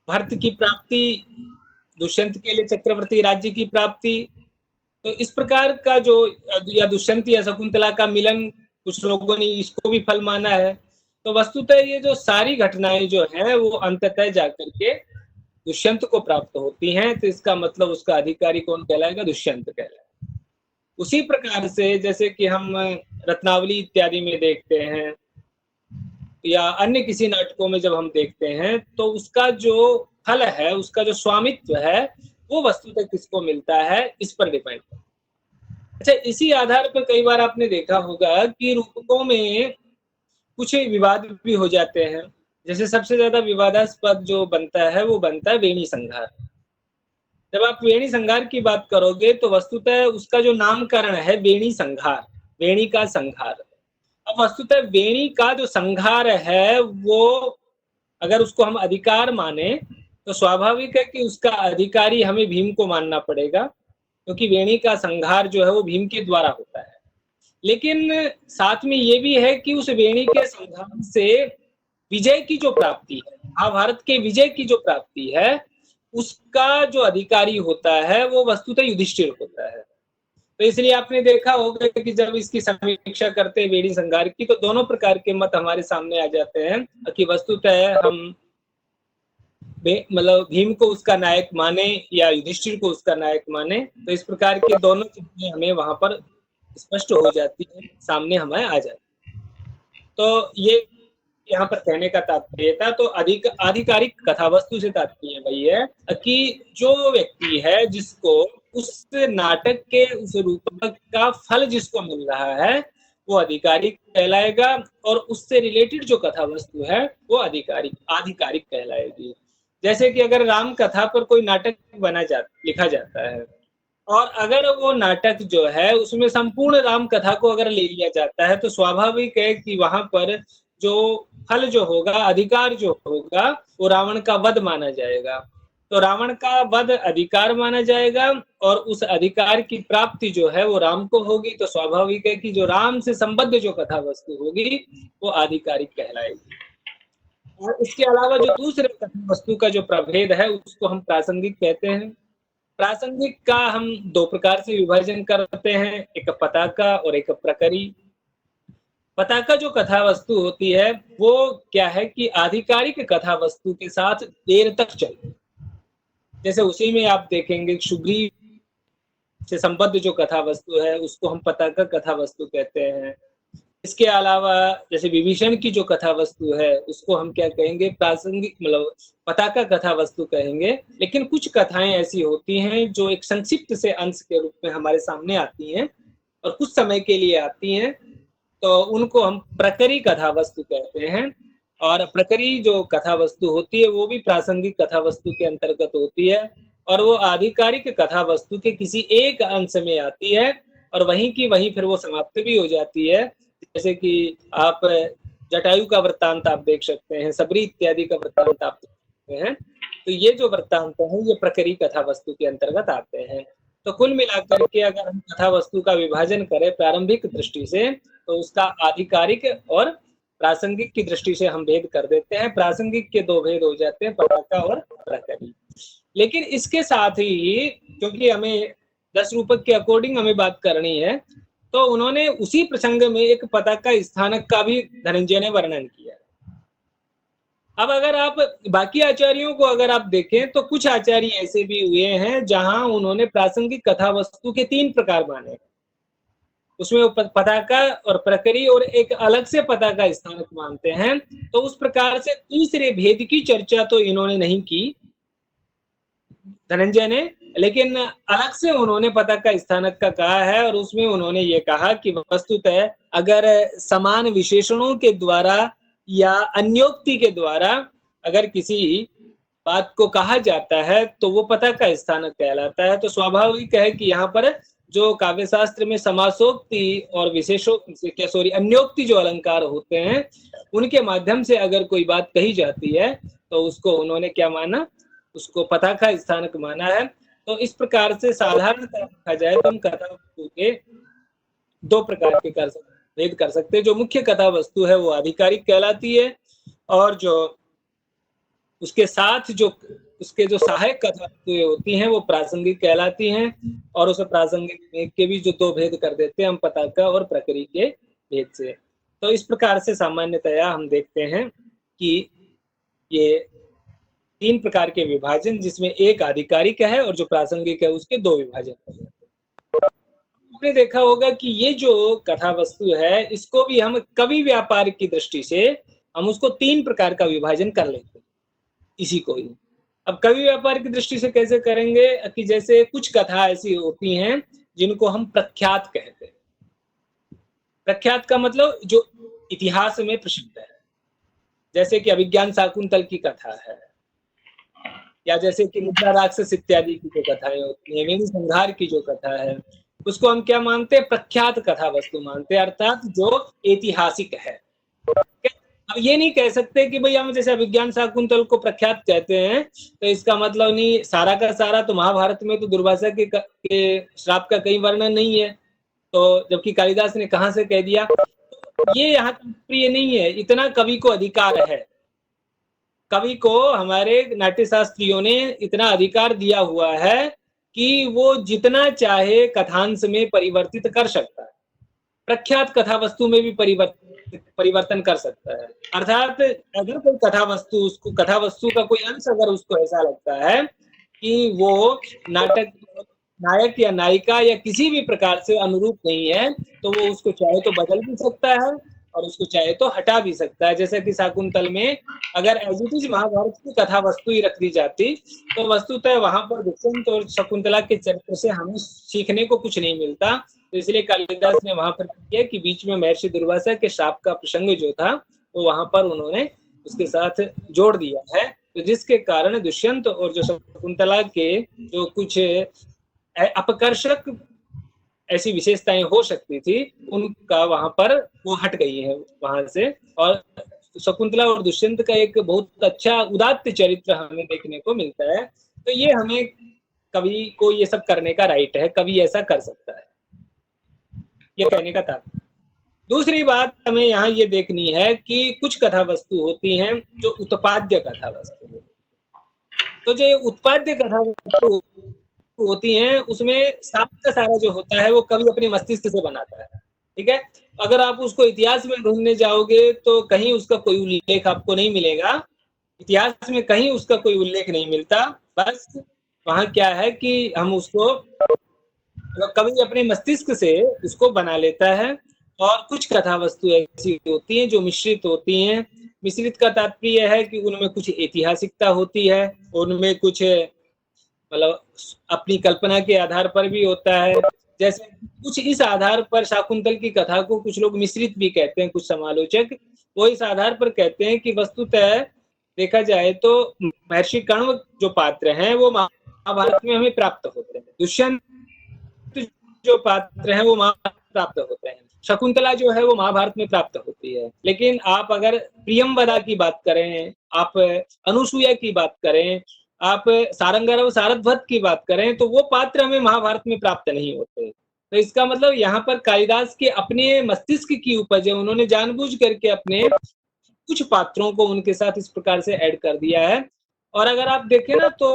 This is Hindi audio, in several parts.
भरत की प्राप्ति, दुष्यंत के लिए चक्रवर्ती राज्य की प्राप्ति। तो इस प्रकार का जो, या दुष्यंत या शकुंतला का मिलन, कुछ लोगों ने इसको भी फल माना है। तो वस्तुतः ये जो सारी घटनाएं जो है वो अंततः जाकर के दुष्यंत को प्राप्त होती हैं, तो इसका मतलब उसका अधिकारी कौन कहलाएगा? दुष्यंत कहलाएगा। उसी प्रकार से जैसे कि हम रत्नावली इत्यादि में देखते हैं या अन्य किसी नाटकों में जब हम देखते हैं, तो उसका जो फल है, उसका जो स्वामित्व है, वो वस्तुतः किसको मिलता है, इस पर डिपेंड है। अच्छा, इसी आधार पर कई बार आपने देखा होगा कि रूपकों में कुछ विवाद भी हो जाते हैं। जैसे सबसे ज्यादा विवादास्पद जो बनता है वो बनता है वेणी संघार। जब आप वेणी संघार की बात करोगे तो वस्तुतः उसका जो नामकरण है वेणी संघार, वेणी का संघार। अब वस्तुतः वेणी का जो संघार है वो अगर उसको हम अधिकार माने तो स्वाभाविक है कि उसका अधिकारी हमें भीम को मानना पड़ेगा, क्योंकि वेणी का संघार जो है वो भीम के द्वारा होता है। लेकिन साथ में ये भी है कि उस वेणी के संघार से विजय की जो प्राप्ति है, महाभारत के विजय की जो प्राप्ति है, उसका जो अधिकारी होता है वो वस्तुतः युधिष्ठिर होता है। तो इसलिए आपने देखा होगा कि जब इसकी समीक्षा करते हैं वेणी संघार की, तो दोनों प्रकार के मत हमारे सामने आ जाते हैं कि वस्तुतः हम मतलब भीम को उसका नायक माने या युधिष्ठिर को उसका नायक माने। तो इस प्रकार के दोनों चीजें हमें वहां पर स्पष्ट हो जाती है, सामने हमें आ जाती है। तो ये यहाँ पर कहने का तात्पर्य था। तो आधिकारिक कथा वस्तु से तात्पर्य वही है कि जो व्यक्ति है जिसको उस नाटक के उस रूपक का फल जिसको मिल रहा है वो आधिकारिक कहलाएगा, और उससे रिलेटेड जो कथा वस्तु है वो आधिकारिक कहलाएगी। जैसे कि अगर राम कथा पर कोई नाटक लिखा जाता है, और अगर वो नाटक जो है उसमें संपूर्ण राम कथा को अगर ले लिया जाता है, तो स्वाभाविक है कि वहां पर जो फल जो होगा, अधिकार जो होगा, वो रावण का वध माना जाएगा। तो रावण का वध अधिकार माना जाएगा, और उस अधिकार की प्राप्ति जो है वो राम को होगी। तो स्वाभाविक है कि जो राम से संबद्ध जो कथा वस्तु होगी वो आधिकारिक कहलाएगी। और इसके अलावा जो दूसरे कथा वस्तु का जो प्रभेद है उसको हम प्रासंगिक कहते हैं। प्रासंगिक का हम दो प्रकार से विभाजन करते हैं, एक पताका और एक प्रकरी। पताका जो कथा वस्तु होती है वो क्या है कि आधिकारिक कथा वस्तु के साथ देर तक चलती है। जैसे उसी में आप देखेंगे सुग्रीव से संबद्ध जो कथा वस्तु है उसको हम पताका कथा वस्तु कहते हैं। इसके अलावा जैसे विभीषण की जो कथा वस्तु है उसको हम क्या कहेंगे? प्रासंगिक, मतलब पताका कथा वस्तु कहेंगे। लेकिन कुछ कथाएं ऐसी होती हैं जो एक संक्षिप्त से अंश के रूप में हमारे सामने आती हैं और कुछ समय के लिए आती हैं, तो उनको हम प्रकरी कथा वस्तु कहते हैं। और प्रकरी जो कथा वस्तु होती है वो भी प्रासंगिक कथा वस्तु के अंतर्गत होती है, और वो आधिकारिक कथा वस्तु के किसी एक अंश में आती है और वहीं की वहीं फिर वो समाप्त भी हो जाती है। जैसे कि आप जटायु का वृत्तांत आप देख सकते हैं, सबरी इत्यादि का वृत्तांत आप देख सकते हैं। तो ये जो वृत्तांत है ये प्रकरी कथा वस्तु के अंतर्गत आते हैं। तो कुल मिलाकर के अगर हम कथा वस्तु का विभाजन करें प्रारंभिक दृष्टि से, तो उसका आधिकारिक और प्रासंगिक की दृष्टि से हम भेद कर देते हैं। प्रासंगिक के दो भेद हो जाते हैं, पताका और प्रकरी। लेकिन इसके साथ ही क्योंकि हमें 10 रूपक के अकॉर्डिंग हमें बात करनी है, तो उन्होंने उसी प्रसंग में एक पताका स्थानक का भी धनंजय ने वर्णन किया। अब अगर आप बाकी आचार्यों को अगर आप देखें तो कुछ आचार्य ऐसे भी हुए हैं जहां उन्होंने प्रासंगिक कथा वस्तु के 3 प्रकार माने। उसमें पताका और प्रकरी और एक अलग से पताका स्थानक मानते हैं। तो उस प्रकार से तीसरे भेद की चर्चा तो इन्होंने नहीं की धनंजय ने, लेकिन अलग से उन्होंने पताका स्थानक का कहा है। और उसमें उन्होंने ये कहा कि वस्तुतः अगर समान विशेषणों के द्वारा या अन्योक्ति के द्वारा अगर किसी बात को कहा जाता है तो वो पताका स्थानक कहलाता है। तो स्वाभाविक है कि यहाँ पर जो काव्य शास्त्र में समासोक्ति और अन्योक्ति जो अलंकार होते हैं उनके माध्यम से अगर कोई बात कही जाती है तो उसको उन्होंने क्या माना? उसको पताका स्थानक माना है। तो इस प्रकार से साधारणतः देखा जाए तो हम कथा वस्तु के 2 प्रकार के भेद कर सकते हैं। जो मुख्य कथा वस्तु है वो आधिकारिक कहलाती है, और जो उसके साथ जो उसके जो सहायक कथा वस्तुएं होती हैं वो प्रासंगिक कहलाती हैं, और उस प्रासंगिक के भी जो दो भेद कर देते हैं हम पताका और प्रकृति के भेद से। तो इस प्रकार से सामान्यतया हम देखते हैं कि ये 3 प्रकार के विभाजन, जिसमें एक आधिकारिक है और जो प्रासंगिक है उसके 2 विभाजन हैं। आपने देखा होगा कि ये जो कथा वस्तु है इसको भी हम कवि व्यापार की दृष्टि से हम उसको 3 प्रकार का विभाजन कर लेते हैं, इसी को ही। अब कवि व्यापार की दृष्टि से कैसे करेंगे कि जैसे कुछ कथा ऐसी होती हैं जिनको हम प्रख्यात कहते हैं। प्रख्यात का मतलब जो इतिहास में प्रसिद्ध है, जैसे कि अभिज्ञान शाकुंतल की कथा है, या जैसे कि मुद्रा राक्षस इत्यादि की जो कथाएं होती हैं, वेणु संहार की जो कथा है, उसको हम क्या मानते हैं? प्रख्यात कथा वस्तु मानते हैं, अर्थात जो ऐतिहासिक है। अब ये नहीं कह सकते कि भाई हम जैसे अभिज्ञान शाकुंतल को प्रख्यात कहते हैं तो इसका मतलब नहीं सारा का सारा तो महाभारत में तो दुर्वासा के श्राप का कई वर्णन नहीं है, तो जबकि कालिदास ने कहां से कह दिया। ये यहाँ प्रिय नहीं है, इतना कवि को अधिकार है। कवि को हमारे नाट्य शास्त्रियों ने इतना अधिकार दिया हुआ है कि वो जितना चाहे कथांश में परिवर्तित कर सकता है, प्रख्यात कथा वस्तु में भी परिवर्तन कर सकता है। अर्थात अगर कोई कथा वस्तु का कोई अंश अगर उसको ऐसा लगता है कि वो नाटक नायक या नायिका या किसी भी प्रकार से अनुरूप नहीं है, तो वो उसको चाहे तो बदल भी सकता है और उसको चाहे तो हटा भी सकता है। जैसे कि शाकुंतल में अगर एज इट इज महाभारत की कथा वस्तु ही रख दी जाती तो वस्तुतः वहां पर दुष्यंत और शकुंतला के चरित्र से हमें सीखने को कुछ नहीं मिलता। तो इसलिए कालिदास ने वहां पर किया कि बीच में महर्षि दुर्वासा के शाप का प्रसंग जो था वो वहां पर उन्होंने उसके साथ जोड़ दिया है, तो जिसके कारण दुष्यंत और जो शकुंतला के जो कुछ अपकर्षक ऐसी विशेषताएं हो सकती थी उनका वहां पर वो हट गई है वहां से, और शकुंतला और दुष्यंत का एक बहुत अच्छा उदात्त चरित्र हमें देखने को मिलता है। तो ये हमें कवि को ये सब करने का राइट है, कवि ऐसा कर सकता है, ये कहने का था। दूसरी बात हमें यहाँ ये देखनी है कि कुछ कथा वस्तु होती हैं जो उत्पाद्य कथा वस्तु होती है। तो जो उत्पाद्य कथा वस्तु होती हैं उसमें सारा का सारा जो होता है वो कवि अपने मस्तिष्क से बनाता है, ठीक है। अगर आप उसको इतिहास में ढूंढने जाओगे तो कहीं उसका कोई उल्लेख आपको नहीं मिलेगा, इतिहास में कहीं उसका कोई उल्लेख नहीं मिलता। बस वहां क्या है कि हम उसको कवि अपने मस्तिष्क से उसको बना लेता है। और कुछ कथा वस्तु ऐसी होती हैं जो मिश्रित होती हैं। मिश्रित का तात्पर्य है कि उनमें कुछ ऐतिहासिकता होती है, उनमें कुछ मतलब अपनी कल्पना के आधार पर भी होता है। जैसे कुछ इस आधार पर शाकुंतल की कथा को कुछ लोग मिश्रित भी कहते हैं, कुछ समालोचक वो इस आधार पर कहते हैं कि वस्तुतः देखा जाए तो महर्षि कण्व जो पात्र हैं वो महाभारत में हमें प्राप्त होते हैं, दुष्यंत जो पात्र हैं वो महाभारत प्राप्त होते हैं, शकुंतला जो है वो महाभारत में प्राप्त होती है। लेकिन आप अगर प्रियंवदा की बात करें, आप अनुसुईया की बात करें, आप सारंगरव सारध्वत की बात करें तो वो पात्र हमें महाभारत में प्राप्त नहीं होते। तो इसका मतलब यहाँ पर कालिदास के अपने मस्तिष्क की उपज है, उन्होंने जानबूझ करके अपने कुछ पात्रों को उनके साथ इस प्रकार से ऐड कर दिया है। और अगर आप देखें ना तो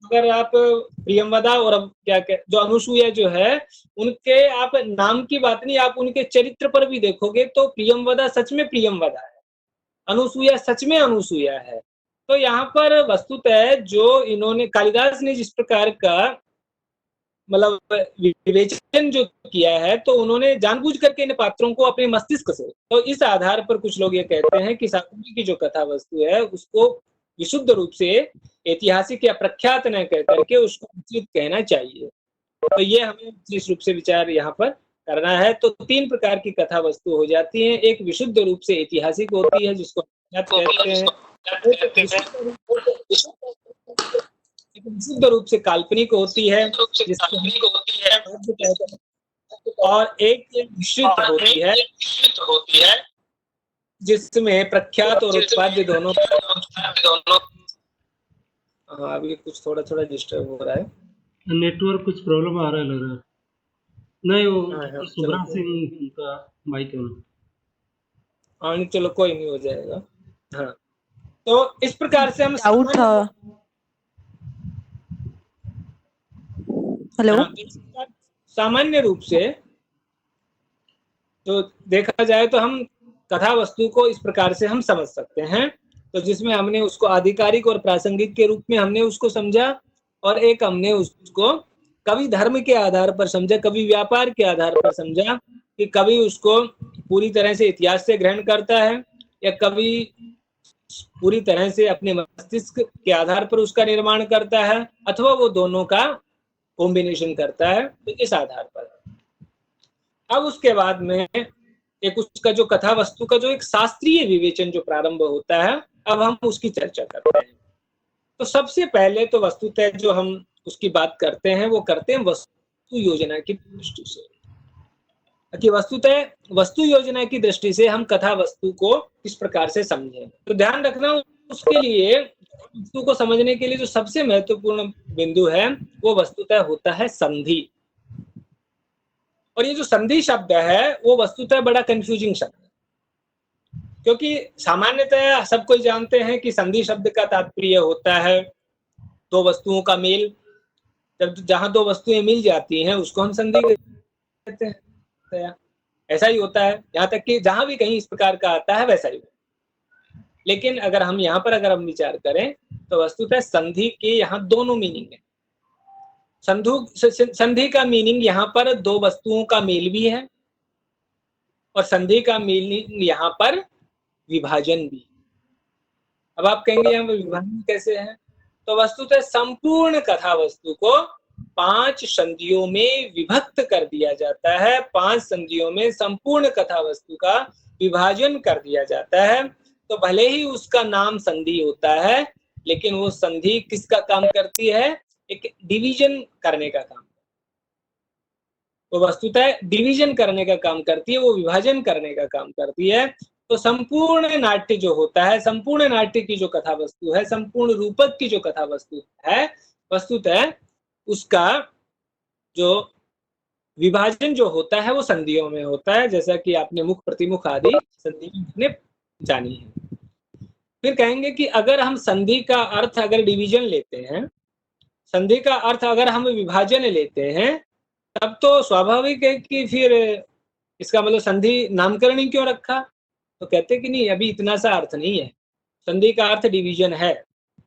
अगर आप प्रियंवदा और अब क्या जो अनुसुईया जो है उनके आप नाम की बात नहीं, आप उनके चरित्र पर भी देखोगे तो प्रियंवदा सच में प्रियंवदा है, अनुसुईया सच में अनुसुईया है। तो यहाँ पर वस्तुतः जो इन्होंने कालिदास ने जिस प्रकार का मतलब विवेचन जो किया है तो उन्होंने जानबूझ करके इन पात्रों को अपने मस्तिष्क से, तो इस आधार पर कुछ लोग ये कहते हैं कि शाकुंतल की जो कथा वस्तु है उसको विशुद्ध रूप से ऐतिहासिक या प्रख्यात न कह करके उसको उचित कहना चाहिए। तो ये हमें विशेष रूप से विचार यहाँ पर करना है। तो 3 प्रकार की कथा वस्तु हो जाती है, एक विशुद्ध रूप से ऐतिहासिक होती है जिसको कहते हैं, विशुद्ध रूप से काल्पनिक होती है और एक मिश्रित होती है जिसमें प्रख्यात और उत्पाद्य दोनों। हाँ अभी कुछ थोड़ा थोड़ा डिस्टर्ब हो रहा है, नेटवर्क कुछ प्रॉब्लम आ रहा है लग रहा है। नहीं वो सुब्रा सिंह का माइक है। हाँ चलो कोई नहीं, हो जाएगा। हाँ तो इस प्रकार से हम डाउट था। हेलो। सामान्य रूप से तो देखा जाए तो हम कथा वस्तु को इस प्रकार से हम समझ सकते हैं, तो जिसमें हमने उसको आधिकारिक और प्रासंगिक के रूप में हमने उसको समझा, और एक हमने उसको कवि धर्म के आधार पर समझा, कवि व्यापार के आधार पर समझा, कि कवि उसको पूरी तरह से इतिहास से ग्रहण करता है या कवि पूरी तरह से अपने मस्तिष्क के आधार पर उसका निर्माण करता है, अथवा वो दोनों का कॉम्बिनेशन करता है, तो इस आधार पर। अब उसके बाद में एक उसका जो कथा वस्तु का जो एक शास्त्रीय विवेचन जो प्रारंभ होता है, अब हम उसकी चर्चा करते हैं। तो सबसे पहले तो वस्तुतः जो हम उसकी बात करते हैं वो करते हैं वस्तु योजना की दृष्टि से, कि वस्तुतः वस्तु योजना की दृष्टि से हम कथा वस्तु को किस प्रकार से समझें। तो ध्यान रखना, उसके लिए वस्तु को समझने के लिए जो सबसे महत्वपूर्ण बिंदु है वो वस्तुतः होता है संधि। और ये जो संधि शब्द है वो वस्तुतः बड़ा कंफ्यूजिंग शब्द है, क्योंकि सामान्यतः सब कोई जानते हैं कि संधि शब्द का तात्पर्य होता है दो वस्तुओं का मेल। जब जहां दो वस्तुएं मिल जाती हैं उसको हम संधि कहते हैं। ऐसा ही होता है, यहाँ तक कि जहां भी कहीं इस प्रकार का आता है वैसा ही। लेकिन अगर हम यहाँ पर अगर हम विचार करें तो वस्तुतः संधि के यहाँ दोनों मीनिंग है। संधि का मीनिंग यहाँ पर दो वस्तुओं का मेल भी है, और संधि का मीनिंग यहाँ पर विभाजन भी। अब आप कहेंगे यहाँ विभाजन कैसे है? तो वस्तुतः संपूर्ण कथा वस्तु को 5 संधियों में विभक्त कर दिया जाता है। 5 संधियों में संपूर्ण कथा वस्तु का विभाजन कर दिया जाता है। तो भले ही उसका नाम संधि होता है, लेकिन वो संधि किसका काम करती है? एक डिवीजन करने का काम। वो वस्तुतः डिवीजन करने का काम करती है, वो विभाजन करने का काम करती है। तो संपूर्ण नाट्य जो होता है, संपूर्ण नाट्य की जो कथा वस्तु है, संपूर्ण रूपक की जो कथा वस्तु है, वस्तुतः उसका जो विभाजन जो होता है वो संधियों में होता है, जैसा कि आपने मुख प्रतिमुख आदि संधि में जानी है। फिर कहेंगे कि अगर हम संधि का अर्थ अगर डिवीजन लेते हैं, संधि का अर्थ अगर हम विभाजन लेते हैं, तब तो स्वाभाविक है कि फिर इसका मतलब संधि नामकरण ही क्यों रखा? तो कहते कि नहीं, अभी इतना सा अर्थ नहीं है। संधि का अर्थ डिवीजन है।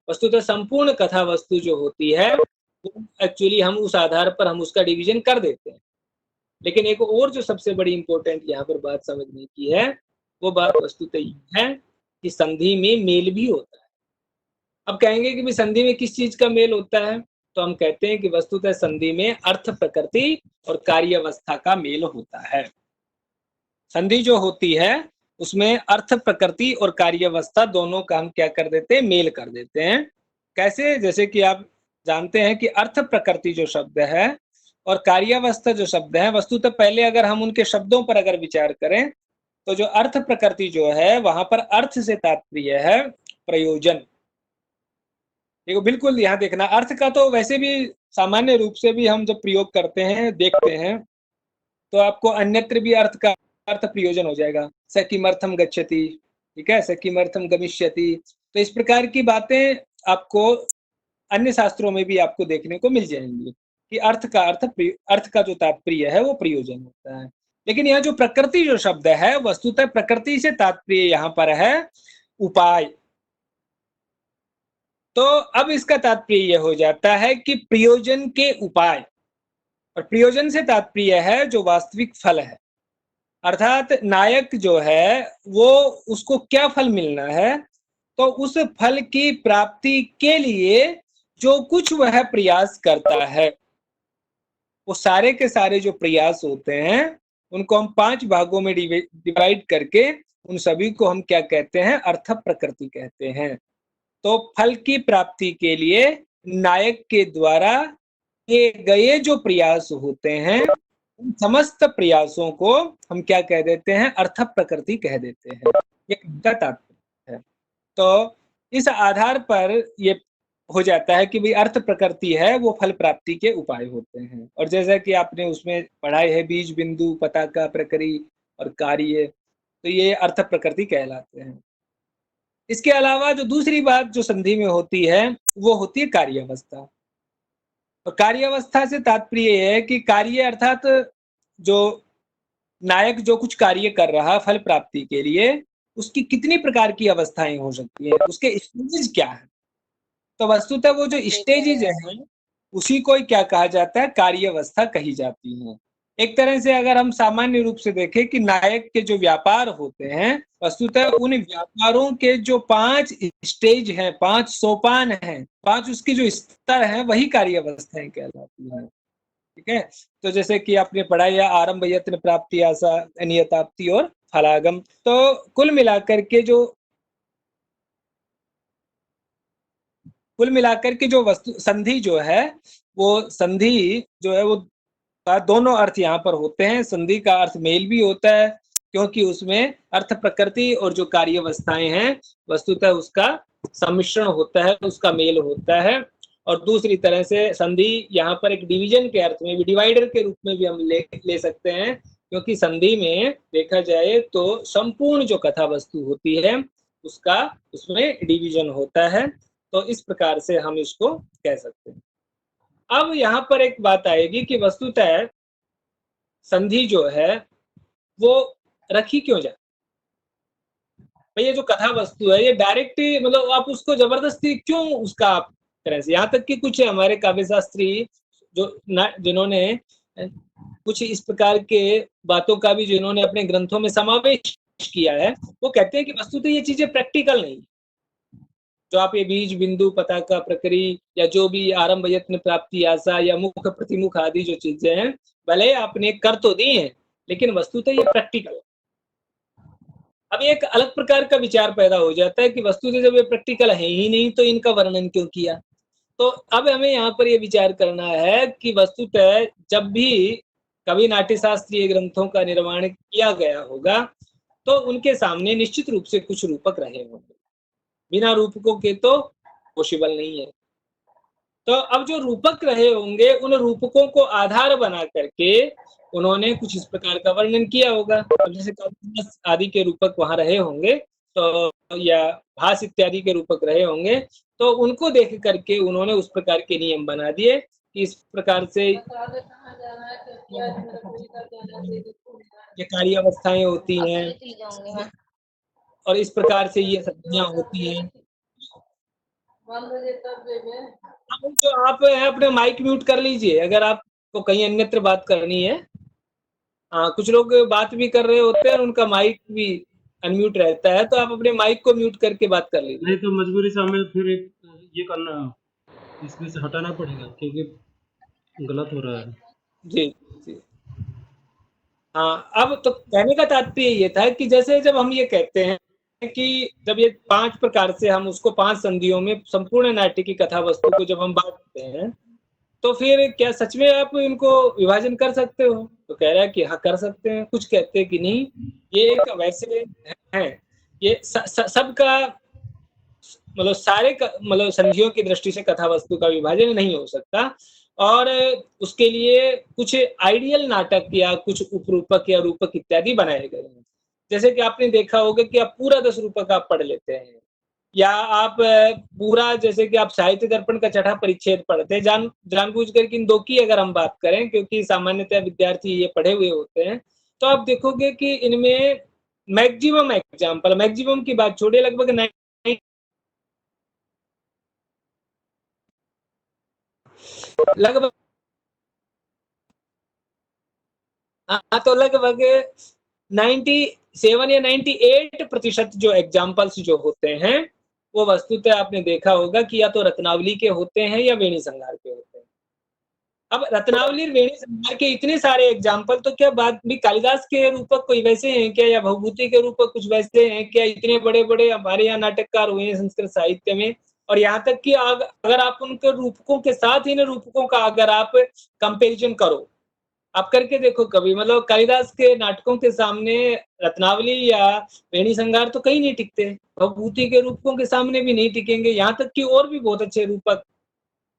वस्तुतः संपूर्ण कथा वस्तु जो होती है वो एक्चुअली हम उस आधार पर हम उसका डिवीजन कर देते हैं। लेकिन एक और जो सबसे बड़ी इंपॉर्टेंट यहाँ पर बात समझने की है, वो बात वस्तुतः ये है कि संधि में मेल भी होता है। अब कहेंगे कि संधि में किस चीज का मेल होता है? तो हम कहते हैं कि वस्तुतः संधि में अर्थ प्रकृति और कार्यावस्था का मेल होता है। संधि जो होती है उसमें अर्थ प्रकृति और कार्यावस्था दोनों का हम क्या कर देते हैं? मेल कर देते हैं। कैसे? जैसे कि आप जानते हैं कि अर्थ प्रकृति जो शब्द है और कार्यावस्था जो शब्द है, वस्तुतः पहले अगर हम उनके शब्दों पर अगर विचार करें तो जो अर्थ प्रकृति जो है वहां पर अर्थ से तात्पर्य है प्रयोजन। देखो बिल्कुल यहाँ देखना, अर्थ का तो वैसे भी सामान्य रूप से भी हम जब प्रयोग करते हैं देखते हैं तो आपको अन्यत्र भी अर्थ का अर्थ प्रयोजन हो जाएगा। स किमर्थम गच्छति, ठीक है, स किमर्थम गमिष्यति। तो इस प्रकार की बातें आपको अन्य शास्त्रों में भी आपको देखने को मिल जाएंगी कि अर्थ का जो तात्पर्य है वो प्रयोजन होता है। लेकिन यह जो प्रकृति जो शब्द है, वस्तुतः प्रकृति से तात्पर्य यहाँ पर है उपाय। तो अब इसका तात्पर्य यह हो जाता है कि प्रयोजन के उपाय, और प्रयोजन से तात्पर्य है जो वास्तविक फल है। अर्थात नायक जो है वो उसको क्या फल मिलना है, तो उस फल की प्राप्ति के लिए जो कुछ वह प्रयास करता है, वो सारे के सारे जो प्रयास होते हैं उनको हम 5 भागों में डिवाइड करके उन सभी को हम क्या कहते हैं? अर्थ प्रकृति कहते हैं। तो फल की प्राप्ति के लिए नायक के द्वारा किए गए जो प्रयास होते हैं, उन समस्त प्रयासों को हम क्या कह देते हैं? अर्थ प्रकृति कह देते हैं। ये इनका तात्पर्य है। तो इस आधार पर ये हो जाता है कि भाई अर्थ प्रकृति है वो फल प्राप्ति के उपाय होते हैं। और जैसा कि आपने उसमें पढ़ाई है बीज बिंदु पताका प्रकृति और कार्य, तो ये अर्थ प्रकृति कहलाते हैं। इसके अलावा जो दूसरी बात जो संधि में होती है वो होती है कार्यावस्था। और कार्यावस्था से तात्पर्य है कि कार्य अर्थात जो नायक जो कुछ कार्य कर रहा फल प्राप्ति के लिए, उसकी कितनी प्रकार की अवस्थाएं हो सकती है, उसके स्टेजेस क्या है। तो वस्तुतः वो जो स्टेजेस हैं उसी को क्या कहा जाता है, कार्यावस्था कही जाती है। एक तरह से अगर हम सामान्य रूप से देखें कि नायक के जो व्यापार होते हैं, वस्तुतः उन व्यापारों के जो 5 स्टेज हैं, 5 सोपान हैं, 5 उसकी जो स्तर हैं, वही कार्यावस्थाएं कहलाती हैं। ठीक है। तो जैसे कि आपने पढ़ा है आरंभ, यत्न, प्राप्ति, आशा, नियताप्ति और फलागम। तो कुल मिलाकर के जो वस्तु संधि जो है वो दोनों अर्थ यहाँ पर होते हैं। संधि का अर्थ मेल भी होता है क्योंकि उसमें अर्थ प्रकृति और जो कार्यावस्थाएं हैं वस्तुतः उसका सम्मिश्रण होता है, उसका मेल होता है। और दूसरी तरह से संधि यहाँ पर एक डिवीजन के अर्थ में भी, डिवाइडर के रूप में भी हम ले सकते हैं, क्योंकि संधि में देखा जाए तो संपूर्ण जो कथा वस्तु होती है उसका उसमें डिवीजन होता है। तो इस प्रकार से हम इसको कह सकते हैं। अब यहाँ पर एक बात आएगी कि वस्तुतः संधि जो है वो रखी क्यों जाए। भाई ये जो कथा वस्तु है ये डायरेक्ट मतलब आप उसको जबरदस्ती क्यों उसका आप तरह से, यहाँ तक कि कुछ हमारे काव्य शास्त्री जिन्होंने कुछ इस प्रकार के बातों का भी जिन्होंने अपने ग्रंथों में समावेश किया है, वो कहते हैं कि वस्तुतः ये चीजें प्रैक्टिकल नहीं। जो आप ये बीज, बिंदु, पताका, प्रक्रिया या जो भी आरंभ, यत्न, प्राप्ति, आशा या मुख, प्रतिमुख आदि जो चीजें हैं, भले आपने कर तो दी है लेकिन वस्तुतः ये प्रैक्टिकल। अब एक अलग प्रकार का विचार पैदा हो जाता है कि वस्तुतः जब ये प्रैक्टिकल है ही नहीं तो इनका वर्णन क्यों किया। तो अब हमें यहाँ पर ये विचार करना है कि वस्तुतः जब भी कवि नाट्यशास्त्रीय ग्रंथों का निर्माण किया गया होगा तो उनके सामने निश्चित रूप से कुछ रूपक रहे होंगे, बिना रूपकों के तो पॉसिबल नहीं है। तो अब जो रूपक रहे होंगे उन रूपकों को आधार बना करके उन्होंने कुछ इस प्रकार का वर्णन किया होगा। अब जैसे कालिदास आदि के रूपक वहां रहे होंगे तो या भास इत्यादि के रूपक रहे होंगे, तो उनको देख करके उन्होंने उस प्रकार के नियम बना दिए कि इस प्रकार से ये कार्यावस्थाएं होती हैं और इस प्रकार से ये संधियां होती हैं। अब जो आप है अपने माइक म्यूट कर लीजिए अगर आपको कहीं अन्यत्र बात करनी है। हाँ, कुछ लोग बात भी कर रहे होते हैं और उनका माइक भी अनम्यूट रहता है, तो आप अपने माइक को म्यूट करके बात कर लीजिए। नहीं तो मजबूरी से हमें फिर ये करना, इसमें से हटाना पड़ेगा क्योंकि गलत हो रहा है। जी जी हाँ। अब तो कहने का तात्पर्य ये था कि जैसे जब हम ये कहते हैं कि जब ये 5 प्रकार से हम उसको 5 संधियों में संपूर्ण नाट्य की कथा वस्तु को जब हम बांटते हैं तो फिर क्या सच में आप इनको विभाजन कर सकते हो? तो कह रहा है कि हाँ कर सकते हैं। कुछ कहते हैं कि नहीं, ये एक वैसे है, ये सबका मतलब सारे मतलब संधियों की दृष्टि से कथा वस्तु का विभाजन नहीं हो सकता और उसके लिए कुछ आइडियल नाटक या कुछ उपरूपक या रूपक इत्यादि बनाए गए हैं। जैसे कि आपने देखा होगा कि आप पूरा 10 रूपक आप पढ़ लेते हैं या आप पूरा, जैसे कि आप साहित्य दर्पण का छठा परिच्छेद पढ़ते हैं, जानबूझ कर इन 2 की अगर हम बात करें क्योंकि सामान्यतः विद्यार्थी ये पढ़े हुए होते हैं, तो आप देखोगे कि इनमें मैक्सिमम एग्जाम्पल, मैक्सिमम की बात छोड़िए, लगभग तो लगभग 97 या 98% जो एग्जाम्पल्स जो होते हैं वो वस्तुतः आपने देखा होगा कि या तो रत्नावली के होते हैं या वेणी संहार के होते हैं। अब रत्नावली वेणी संहार के इतने सारे एग्जाम्पल, तो क्या बात भी कालिदास के रूपक कोई वैसे हैं क्या, या भवभूति के रूपक कुछ वैसे हैं क्या? इतने बड़े बड़े हमारे यहाँ नाटककार हुए हैं संस्कृत साहित्य में, और यहाँ तक कि अगर आप उनके रूपकों के साथ इन रूपकों का अगर आप कंपेरिजन करो, आप करके देखो कभी, मतलब कालिदास के नाटकों के सामने रत्नावली या वेणी संहार तो कहीं नहीं टिकते, भवभूति के रूपकों के सामने भी नहीं टिकेंगे। यहाँ तक कि और भी बहुत अच्छे रूपक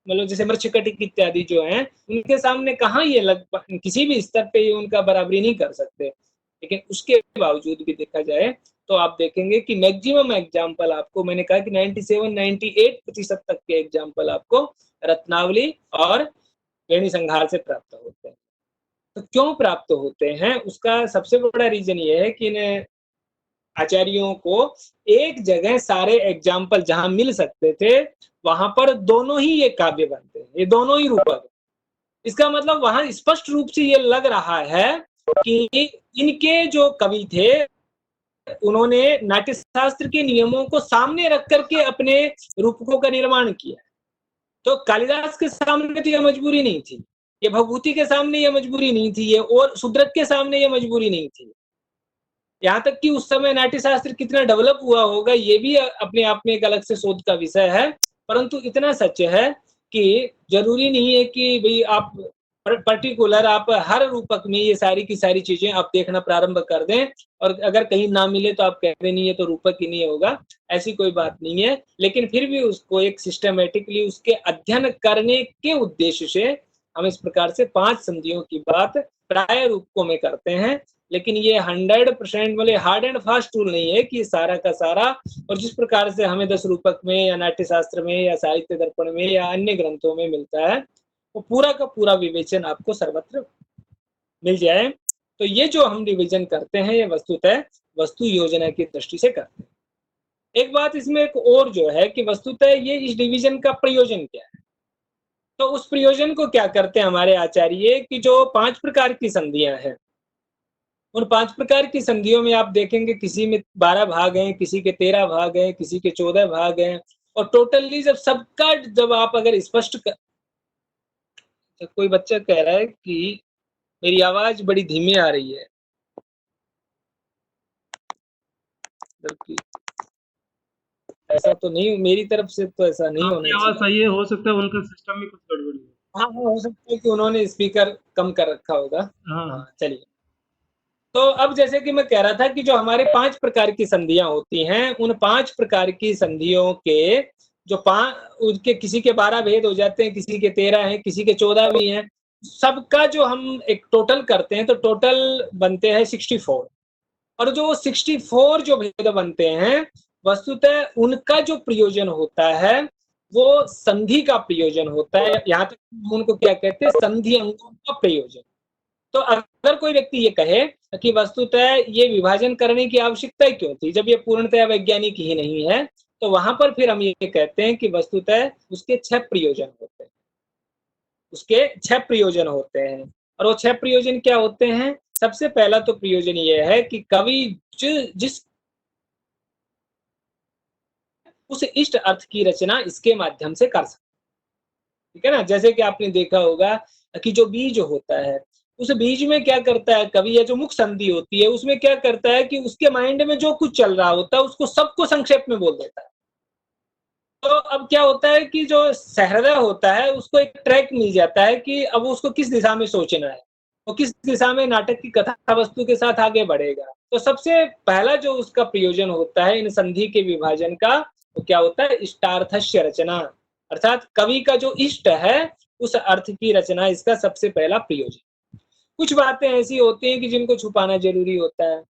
मतलब जैसे मृच्छकटिक इत्यादि जो हैं उनके सामने कहाँ ये लगभग किसी भी स्तर पे ये उनका बराबरी नहीं कर सकते। लेकिन उसके बावजूद भी देखा जाए तो आप देखेंगे कि मैक्सिमम एग्जाम्पल आपको, मैंने कहा कि 97-98% तक के एग्जाम्पल आपको रत्नावली और वेणी संहार से प्राप्त होते हैं। तो क्यों प्राप्त होते हैं, उसका सबसे बड़ा रीजन ये है कि इन आचार्यों को एक जगह सारे एग्जाम्पल जहां मिल सकते थे, वहां पर दोनों ही ये काव्य बनते हैं, ये दोनों ही रूपक। इसका मतलब वहां स्पष्ट रूप से ये लग रहा है कि इनके जो कवि थे, उन्होंने नाट्यशास्त्र के नियमों को सामने रख करके अपने रूपकों का निर्माण किया। तो कालिदास के सामने तो यह मजबूरी नहीं थी, ये भवभूति के सामने यह मजबूरी नहीं थी, ये और शुद्रक के सामने यह मजबूरी नहीं थी। यहाँ तक कि उस समय नाट्यशास्त्र कितना डेवलप हुआ होगा ये भी अपने आप में एक अलग से शोध का विषय है। परंतु इतना सच है कि जरूरी नहीं है कि भाई आप पर्टिकुलर आप हर रूपक में ये सारी की सारी चीजें आप देखना प्रारंभ कर दें, और अगर कहीं ना मिले तो आप कह रहे नहीं है तो रूपक ही नहीं होगा, ऐसी कोई बात नहीं है। लेकिन फिर भी उसको एक सिस्टमेटिकली उसके अध्ययन करने के उद्देश्य से हम इस प्रकार से 5 संधियों की बात प्राय रूपकों में करते हैं। लेकिन ये 100% वाले हार्ड एंड फास्ट रूल नहीं है कि सारा का सारा, और जिस प्रकार से हमें 10 रूपक में या नाट्यशास्त्र में या साहित्य दर्पण में या अन्य ग्रंथों में मिलता है, वो पूरा का पूरा विवेचन आपको सर्वत्र मिल जाए। तो ये जो हम डिवीजन करते हैं ये वस्तुतः वस्तु योजना की दृष्टि से करते हैं। एक बात इसमें एक और जो है कि वस्तुतः ये इस डिवीजन का प्रयोजन क्या है। तो उस प्रयोजन को क्या करते हैं हमारे आचार्य कि जो 5 प्रकार की संधियां हैं, उन 5 प्रकार की संधियों में आप देखेंगे किसी में 12 भाग हैं, किसी के 13 भाग हैं, किसी के 14 भाग हैं, और टोटली जब सबका जब आप अगर स्पष्ट तो कोई बच्चा कह रहा है कि मेरी आवाज बड़ी धीमी आ रही है, जबकि ऐसा तो नहीं, मेरी तरफ से तो ऐसा नहीं होना चाहिए। आवाज सही है, हो सकता है उनका सिस्टम में कुछ गड़बड़ी हो। हाँ हो सकता है कि उन्होंने स्पीकर कम कर रखा होगा। हाँ चलिए, तो अब जैसे कि मैं कह रहा था कि जो हमारे 5 प्रकार की संधियां होती हैं, उन 5 प्रकार की संधियों के जो 5 उनके किसी के 12 भेद हो जाते हैं, किसी के 13 हैं, किसी के 14 भी हैं, सबका जो हम एक टोटल करते हैं तो टोटल बनते हैं 64। और जो 64 जो भेद बनते हैं, वस्तुतः उनका जो प्रयोजन होता है वो संधि का प्रयोजन होता है। यहाँ तक उनको क्या कहते हैं, संधि अंगों का प्रयोजन। तो अगर कोई व्यक्ति ये कहे कि वस्तुतः ये विभाजन करने की आवश्यकता क्यों थी जब ये पूर्णतया वैज्ञानिक ही नहीं है, तो वहां पर फिर हम ये कहते हैं कि वस्तुतः उसके 6 प्रयोजन होते हैं, उसके 6 प्रयोजन होते हैं। और वो 6 प्रयोजन क्या होते हैं? सबसे पहला तो प्रयोजन ये है कि कवि जिस उस इष्ट अर्थ की रचना इसके माध्यम से कर सकते, ठीक है ना। जैसे कि आपने देखा होगा कि जो बीज होता है, उस बीज में क्या करता है कवि, या जो मुख संधि होती है उसमें क्या करता है कि उसके माइंड में जो कुछ चल रहा होता है उसको सबको संक्षेप में बोल देता है। तो अब क्या होता है कि जो सहृदय होता है उसको एक ट्रैक मिल जाता है कि अब उसको किस दिशा में सोचना है, वो किस दिशा में नाटक की कथा वस्तु के साथ आगे बढ़ेगा। तो सबसे पहला जो उसका प्रयोजन होता है इन संधि के विभाजन का, वो क्या होता है, इष्टार्थस्य रचना, अर्थात कवि का जो इष्ट है उस अर्थ की रचना इसका सबसे पहला प्रयोजन। कुछ बातें ऐसी होती हैं कि जिनको छुपाना जरूरी होता है,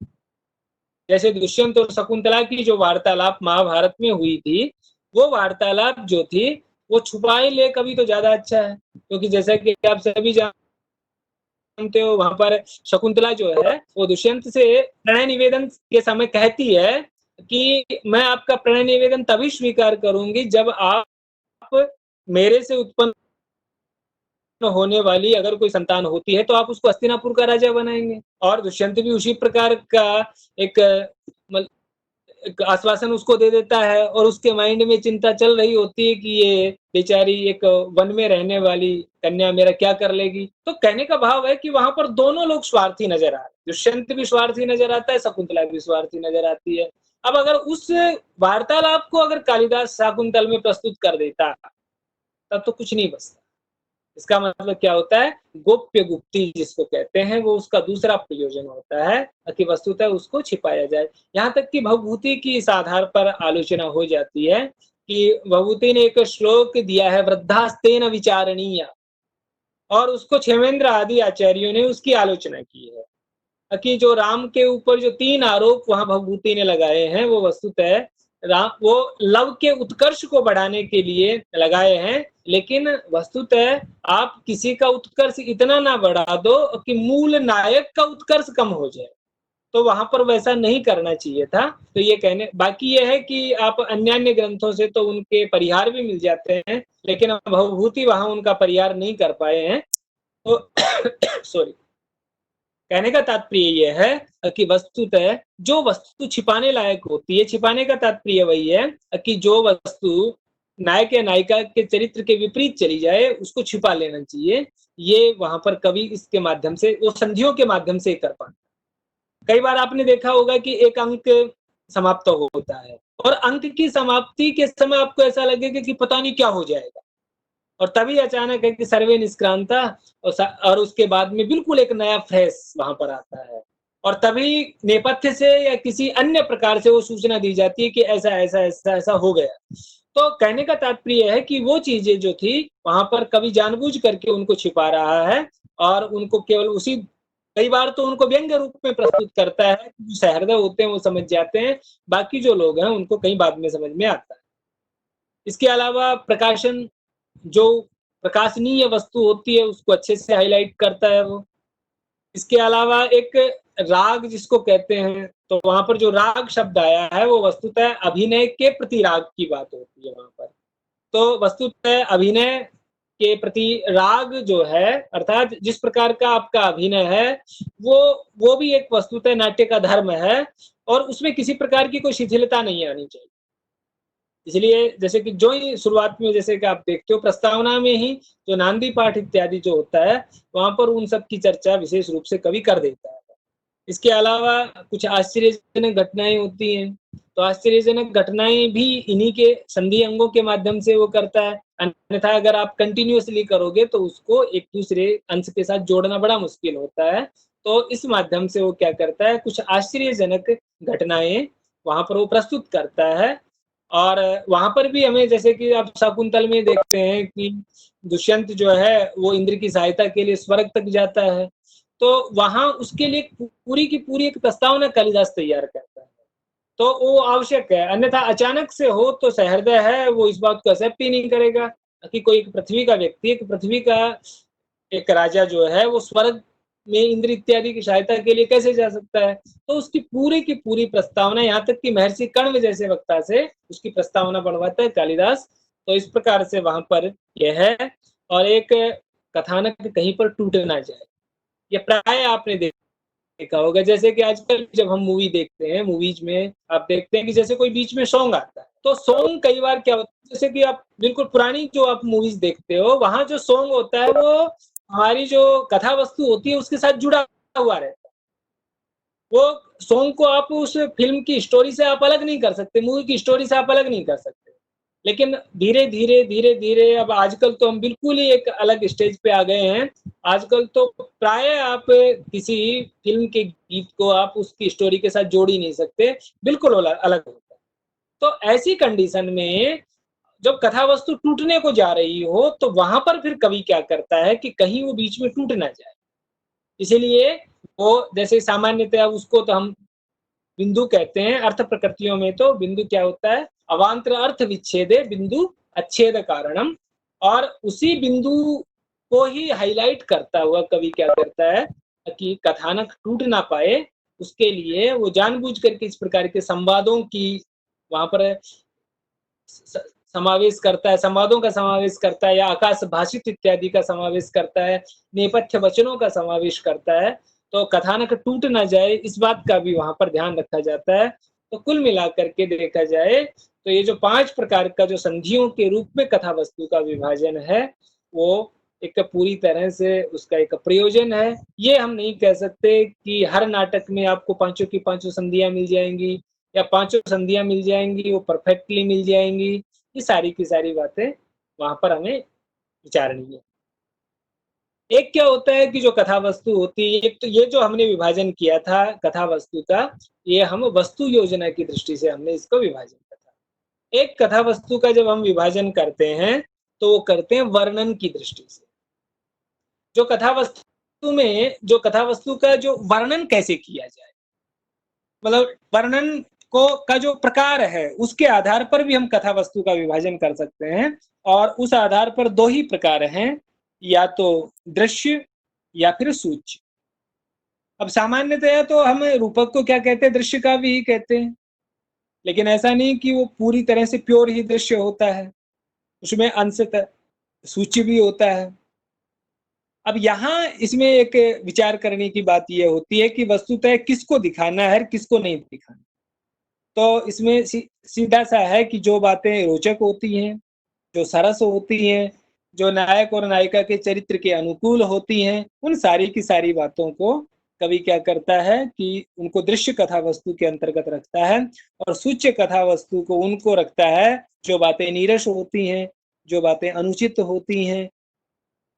जैसे दुष्यंत और शकुंतला की जो वार्तालाप महाभारत में हुई थी, वो वार्तालाप जो थी वो छुपाए ले कभी तो ज्यादा अच्छा है, क्योंकि जैसा कि आप सभी जानते हो वहां पर शकुंतला जो है वो दुष्यंत से प्रणय निवेदन के समय कहती है कि मैं आपका प्रणय निवेदन तभी स्वीकार करूंगी जब आप मेरे से उत्पन्न होने वाली अगर कोई संतान होती है तो आप उसको हस्तिनापुर का राजा बनाएंगे। और दुष्यंत भी उसी प्रकार का एक आश्वासन उसको दे देता है, और उसके माइंड में चिंता चल रही होती है कि ये बेचारी एक वन में रहने वाली कन्या मेरा क्या कर लेगी। तो कहने का भाव है कि वहां पर दोनों लोग स्वार्थी नजर आ रहे हैं, दुष्यंत भी स्वार्थी नजर आता है, शकुंतला भी स्वार्थी नजर आती है। अब अगर उस वार्तालाप को अगर कालिदास शाकुंतल में प्रस्तुत कर देता तब तो कुछ नहीं बचता। इसका मतलब क्या होता है, गोप्य गुप्ती जिसको कहते हैं, वो उसका दूसरा प्रयोजन होता है कि वस्तुतः उसको छिपाया जाए। यहाँ तक कि भवभूति की इस आधार पर आलोचना हो जाती है कि भवभूति ने एक श्लोक दिया है वृद्धास्तेन विचारणीय, और उसको क्षेमेंद्र आदि आचार्यों ने उसकी आलोचना की है। कि जो राम के ऊपर जो 3 आरोप वहां भवभूति ने लगाए हैं वो वस्तुतः राम वो लव के उत्कर्ष को बढ़ाने के लिए लगाए हैं, लेकिन वस्तुतः आप किसी का उत्कर्ष इतना ना बढ़ा दो कि मूल नायक का उत्कर्ष कम हो जाए, तो वहां पर वैसा नहीं करना चाहिए था। तो ये कहने बाकी ये है कि आप अन्य ग्रंथों से तो उनके परिहार भी मिल जाते हैं, लेकिन भवभूति वहां उनका परिहार नहीं कर पाए हैं। तो सॉरी, कहने का तात्पर्य यह है कि वस्तुतः जो वस्तु छिपाने लायक होती है, छिपाने का तात्पर्य वही है कि जो वस्तु नायक या नायिका के चरित्र के विपरीत चली जाए उसको छिपा लेना चाहिए। ये वहां पर कवि इसके माध्यम से, वो संधियों के माध्यम से कर पाता। कई बार आपने देखा होगा कि एक अंक समाप्त होता है और अंक की समाप्ति के समय आपको ऐसा लगेगा कि पता नहीं क्या हो जाएगा, और तभी अचानक है कि सर्वे निष्क्रांता, और उसके बाद में बिल्कुल एक नया फ्रेश वहां पर आता है, और तभी नेपथ्य से या किसी अन्य प्रकार से वो सूचना दी जाती है कि ऐसा ऐसा ऐसा ऐसा हो गया। तो कहने का तात्पर्य है कि वो चीजें जो थी वहां पर कवि जानबूझ करके उनको छिपा रहा है, और उनको केवल उसी, कई बार तो उनको व्यंग्य रूप में प्रस्तुत करता है, जो सहृदय होते हैं वो समझ जाते हैं, बाकी जो लोग हैं उनको कई बाद में समझ में आता है। इसके अलावा प्रकाशन, जो प्रकाशनीय वस्तु होती है उसको अच्छे से हाईलाइट करता है वो। इसके अलावा एक राग जिसको कहते हैं, तो वहां पर जो राग शब्द आया है वो वस्तुतः अभिनय के प्रति राग की बात होती है वहां पर। तो वस्तुतः अभिनय के प्रति राग जो है, अर्थात जिस प्रकार का आपका अभिनय है वो भी एक वस्तुतः नाट्य का धर्म है, और उसमें किसी प्रकार की कोई शिथिलता नहीं आनी चाहिए। इसलिए जैसे कि जो ही शुरुआत में जैसे कि आप देखते हो प्रस्तावना में ही जो नांदी पाठ इत्यादि जो होता है वहां पर उन सब की चर्चा विशेष रूप से कवि कर देता है। इसके अलावा कुछ आश्चर्यजनक घटनाएं होती हैं, तो आश्चर्यजनक घटनाएं भी इन्हीं के संधि अंगों के माध्यम से वो करता है, अन्यथा अगर आप कंटिन्यूअसली करोगे तो उसको एक दूसरे अंश के साथ जोड़ना बड़ा मुश्किल होता है। तो इस माध्यम से वो क्या करता है, कुछ आश्चर्यजनक घटनाएं वहां पर वो प्रस्तुत करता है। और वहां पर भी हमें जैसे कि आप शाकुंतल में देखते हैं कि दुष्यंत जो है वो इंद्र की सहायता के लिए स्वर्ग तक जाता है, तो वहां उसके लिए पूरी की पूरी एक प्रस्तावना कालिदास तैयार करता है। तो वो आवश्यक है, अन्यथा अचानक से हो तो सहृदय है वो इस बात को एक्सेप्ट ही नहीं करेगा कि कोई एक पृथ्वी का व्यक्ति, एक पृथ्वी का एक राजा जो है वो स्वर्ग में इंद्र इत्यादि की सहायता के लिए कैसे जा सकता है। तो उसकी पूरी की पूरी प्रस्तावना, यहाँ तक कि महर्षि कण्व जैसे वक्ता से उसकी प्रस्तावना बनवाता है कालिदास। तो इस प्रकार से वहां पर यह है, और एक कथानक कहीं पर टूट ना जाए, ये प्राय आपने देखा होगा। जैसे कि आजकल जब हम मूवी देखते हैं, मूवीज में आप देखते हैं कि जैसे कोई बीच में सॉन्ग आता है, तो सॉन्ग कई बार क्या होता है, जैसे कि आप बिल्कुल पुरानी जो आप मूवीज देखते हो वहां जो सॉन्ग होता है वो हमारी जो कथा वस्तु होती है उसके साथ जुड़ा हुआ रहता है। वो सॉन्ग को आप उस फिल्म की स्टोरी से आप अलग नहीं कर सकते, मूवी की स्टोरी से आप अलग नहीं कर सकते। लेकिन धीरे धीरे धीरे धीरे अब आजकल तो हम बिल्कुल ही एक अलग स्टेज पे आ गए हैं। आजकल तो प्राय आप किसी फिल्म के गीत को आप उसकी स्टोरी के साथ जोड़ ही नहीं सकते, बिल्कुल अलग होता है। तो ऐसी कंडीशन में जब कथा वस्तु टूटने को जा रही हो तो वहां पर फिर कवि क्या करता है कि कहीं वो बीच में टूट ना जाए। इसीलिए वो जैसे सामान्यतः उसको तो हम बिंदु कहते हैं, अर्थ प्रकृतियों में तो बिंदु क्या होता है, अवांतर अर्थ विच्छेदे बिंदु अच्छेद कारणम, और उसी बिंदु को ही हाईलाइट करता हुआ कवि क्या करता है कि कथानक टूट ना पाए उसके लिए वो जानबूझ करके इस प्रकार के संवादों की वहां पर समावेश करता है, संवादों का समावेश करता है, या आकाश भाषित इत्यादि का समावेश करता है, नेपथ्य वचनों का समावेश करता है। तो कथानक टूट ना जाए इस बात का भी वहां पर ध्यान रखा जाता है। तो कुल मिलाकर के देखा जाए तो ये जो 5 प्रकार का जो संधियों के रूप में कथा वस्तु का विभाजन है वो एक पूरी तरह से उसका एक प्रयोजन है। ये हम नहीं कह सकते कि हर नाटक में आपको पांचों की पांचों संधियां मिल जाएंगी या पांचों संधियां मिल जाएंगी वो परफेक्टली मिल जाएंगी। ये सारी की सारी बातें वहां पर हमें विचारनी है। एक क्या होता है कि जो कथा वस्तु होती है, एक तो ये जो हमने विभाजन किया था कथा वस्तु का, ये हम वस्तु योजना की दृष्टि से हमने इसको विभाजन किया था। एक कथा वस्तु का जब हम विभाजन करते हैं तो वो करते हैं वर्णन की दृष्टि से। जो कथा वस्तु वस्तु में जो कथा वस्तु का जो वर्णन कैसे किया जाए, मतलब वर्णन को का जो प्रकार है उसके आधार पर भी हम कथा वस्तु का विभाजन कर सकते हैं। और उस आधार पर दो ही प्रकार हैं, या तो दृश्य या फिर सूच्य। अब सामान्यतया तो हम रूपक को क्या कहते हैं, दृश्य काव्य ही कहते हैं, लेकिन ऐसा नहीं कि वो पूरी तरह से प्योर ही दृश्य होता है, उसमें अंशतः सूच्य भी होता है। अब यहाँ इसमें एक विचार करने की बात ये होती है कि वस्तुतः किसको दिखाना है, किसको नहीं दिखाना। तो इसमें सीधा सा है कि जो बातें रोचक होती हैं, जो सरस होती हैं, जो नायक और नायिका के चरित्र के अनुकूल होती हैं, उन सारी की सारी बातों को कवि क्या करता है कि उनको दृश्य कथा वस्तु के अंतर्गत रखता है, और सूच्य कथा वस्तु को उनको रखता है जो बातें नीरस होती हैं, जो बातें अनुचित होती हैं।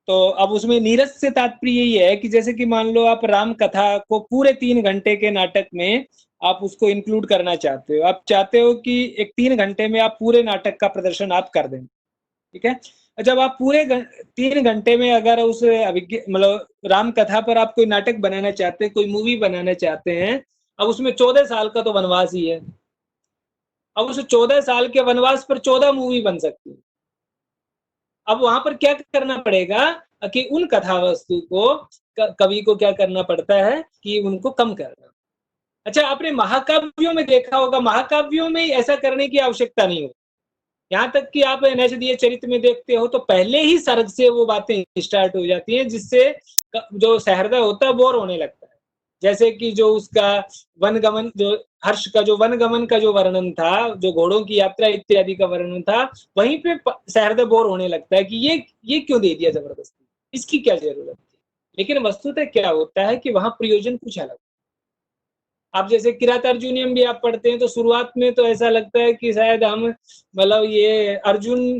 तो अब उसमें नीरस से तात्पर्य यही है कि जैसे कि मान लो आप राम कथा को पूरे 3 घंटे के नाटक में आप उसको इंक्लूड करना चाहते हो, आप चाहते हो कि एक 3 घंटे में आप पूरे नाटक का प्रदर्शन आप कर दें, ठीक है। जब आप पूरे 3 घंटे में अगर उस मतलब राम कथा पर आप कोई नाटक बनाना चाहते हैं, कोई मूवी बनाना चाहते हैं, अब उसमें 14 साल का तो वनवास ही है। अब उस 14 साल के वनवास पर 14 मूवी बन सकती है। अब वहां पर क्या करना पड़ेगा कि उन कथा वस्तु को कवि को क्या करना पड़ता है कि उनको कम करना। अच्छा, आपने महाकाव्यों में देखा होगा, महाकाव्यों में ऐसा करने की आवश्यकता नहीं होती। यहाँ तक कि आप नैषधीय चरित्र में देखते हो तो पहले ही सर्ग से वो बातें स्टार्ट हो जाती हैं, जिससे जो सहृदय होता है बोर होने लगता है। जैसे कि जो उसका वनगमन, जो हर्ष का जो वनगमन का जो वर्णन था, जो घोड़ों की यात्रा इत्यादि का वर्णन था, वहीं पे सहृदय बोर होने लगता है कि ये क्यों दे दिया जबरदस्ती, इसकी क्या जरूरत थी। लेकिन वस्तुतः क्या होता है कि वहां प्रयोजन कुछ अलग। आप जैसे किरात अर्जुनियम भी आप पढ़ते हैं तो शुरुआत में तो ऐसा लगता है कि शायद हम मतलब ये अर्जुन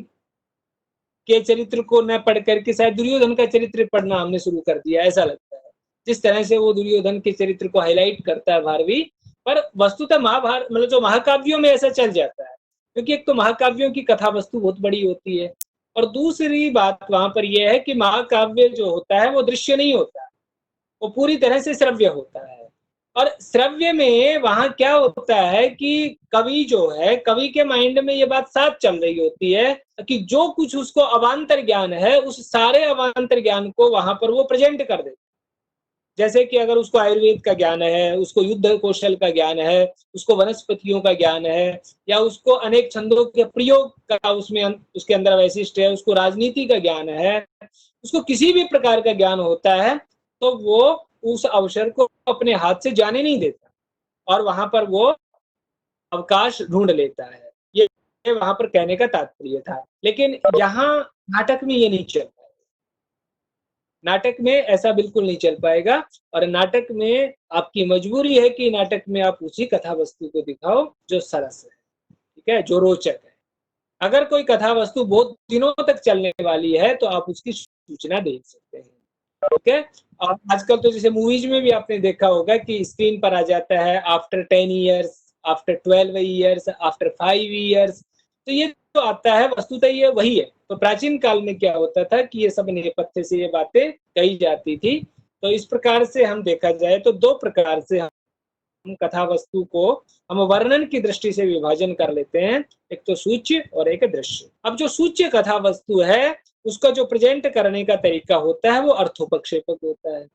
के चरित्र को न पढ़ करके शायद दुर्योधन का चरित्र पढ़ना हमने शुरू कर दिया, ऐसा लगता है जिस तरह से वो दुर्योधन के चरित्र को हाईलाइट करता है भारवी। पर वस्तुतः महाभारत मतलब जो महाकाव्यों में ऐसा चल जाता है, क्योंकि एक तो महाकाव्यों की कथा वस्तु बहुत बड़ी होती है, और दूसरी बात वहां पर यह है कि महाकाव्य जो होता है वो दृश्य नहीं होता, वो पूरी तरह से श्रव्य होता है। और श्रव्य में वहां क्या होता है कि कवि जो है, कवि के माइंड में ये बात साफ चल रही होती है कि जो कुछ उसको अवान्तर ज्ञान है, उस सारे अवान्तर ज्ञान को वहां पर वो प्रेजेंट कर देता। जैसे कि अगर उसको आयुर्वेद का ज्ञान है, उसको युद्ध कौशल का ज्ञान है, उसको वनस्पतियों का ज्ञान है, या उसको अनेक छंदों के प्रयोग का उसमें उसके अंदर वैशिष्ट है, उसको राजनीति का ज्ञान है, उसको किसी भी प्रकार का ज्ञान होता है, तो वो उस अवसर को अपने हाथ से जाने नहीं देता और वहां पर वो अवकाश ढूंढ लेता है। ये वहां पर कहने का तात्पर्य था। लेकिन यहाँ नाटक में ये नहीं चल पाएगा, नाटक में ऐसा बिल्कुल नहीं चल पाएगा। और नाटक में आपकी मजबूरी है कि नाटक में आप उसी कथा वस्तु को दिखाओ जो सरस है, ठीक है, जो रोचक है। अगर कोई कथा वस्तु बहुत दिनों तक चलने वाली है तो आप उसकी सूचना दे सकते हैं, ठीक है। और आजकल तो जैसे मूवीज में भी आपने देखा होगा कि स्क्रीन पर आ जाता है after 10 years, after 12 years, after 5 years, तो ये तो आता है, वस्तुतः ये वही है। तो प्राचीन काल में क्या होता था कि ये सब नेपथ्य से ये बातें कही जाती थी। तो इस प्रकार से हम देखा जाए तो दो प्रकार से हम कथा वस्तु को हम वर्णन की दृष्टि से विभाजन कर लेते हैं, एक तो सूच्य और एक दृश्य। अब जो सूच्य कथा वस्तु है उसका जो प्रेजेंट करने का तरीका होता है वो अर्थोपक्षेपक होता है,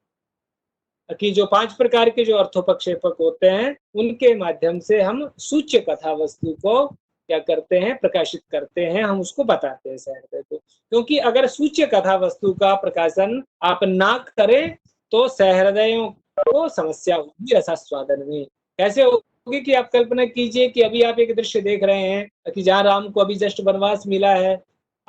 कि जो 5 प्रकार के जो अर्थोपक्षेपक होते हैं उनके माध्यम से हम सूच्य कथा वस्तु को क्या करते हैं, प्रकाशित करते हैं, हम उसको बताते हैं सहृदय को। क्योंकि अगर सूच्य कथा वस्तु का प्रकाशन आप ना करें तो सहृदयों को समस्या होगी रसास्वादन में। कैसे होगी कि आप कल्पना कीजिए कि अभी आप एक दृश्य देख रहे हैं कि जहाँ राम को अभी जस्ट वनवास मिला है,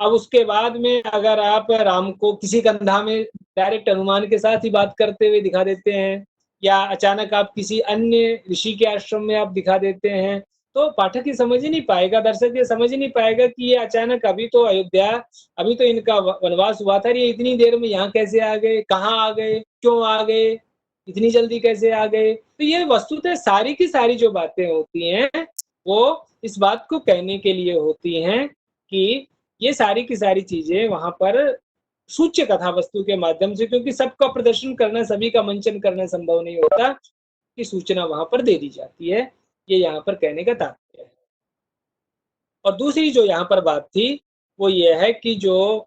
अब उसके बाद में अगर आप राम को किसी कंधा में डायरेक्ट हनुमान के साथ ही बात करते हुए दिखा देते हैं, या अचानक आप किसी अन्य ऋषि के आश्रम में आप दिखा देते हैं, तो पाठक ही समझ ही नहीं पाएगा, दर्शक ये समझ ही नहीं पाएगा कि ये अचानक अभी तो अयोध्या, अभी तो इनका वनवास हुआ था, ये इतनी देर में यहाँ कैसे आ गए, कहाँ आ गए, क्यों आ गए, इतनी जल्दी कैसे आ गए। तो ये वस्तुतः सारी की सारी जो बातें होती हैं वो इस बात को कहने के लिए होती हैं कि ये सारी की सारी चीजें वहां पर सूच्य कथा वस्तु के माध्यम से, क्योंकि सबका प्रदर्शन करना, सभी का मंचन करना संभव नहीं होता, कि सूचना वहां पर दे दी जाती है। ये यहाँ पर कहने का तात्पर्य है। और दूसरी जो यहाँ पर बात थी वो ये है कि जो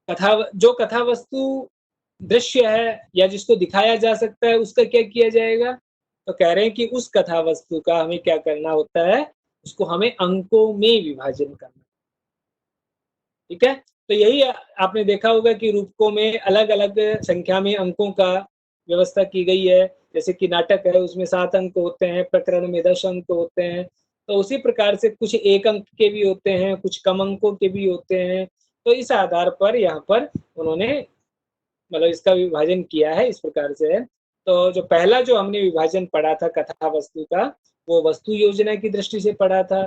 कथा वस्तु दृश्य है या जिसको दिखाया जा सकता है, उसका क्या किया जाएगा? तो कह रहे हैं कि उस कथा वस्तु का हमें क्या करना होता है, उसको हमें अंकों में विभाजन करना। ठीक है, तो यही आपने देखा होगा कि रूपकों में अलग अलग संख्या में अंकों का व्यवस्था की गई है। जैसे कि नाटक है, उसमें 7 अंक होते हैं, प्रकरण में 10 अंक होते हैं। तो उसी प्रकार से कुछ 1 अंक के भी होते हैं, कुछ कम अंकों के भी होते हैं। तो इस आधार पर यहाँ पर उन्होंने मतलब इसका विभाजन किया है, इस प्रकार से है। तो जो पहला जो हमने विभाजन पढ़ा था कथा वस्तु का, वो वस्तु योजना की दृष्टि से पढ़ा था।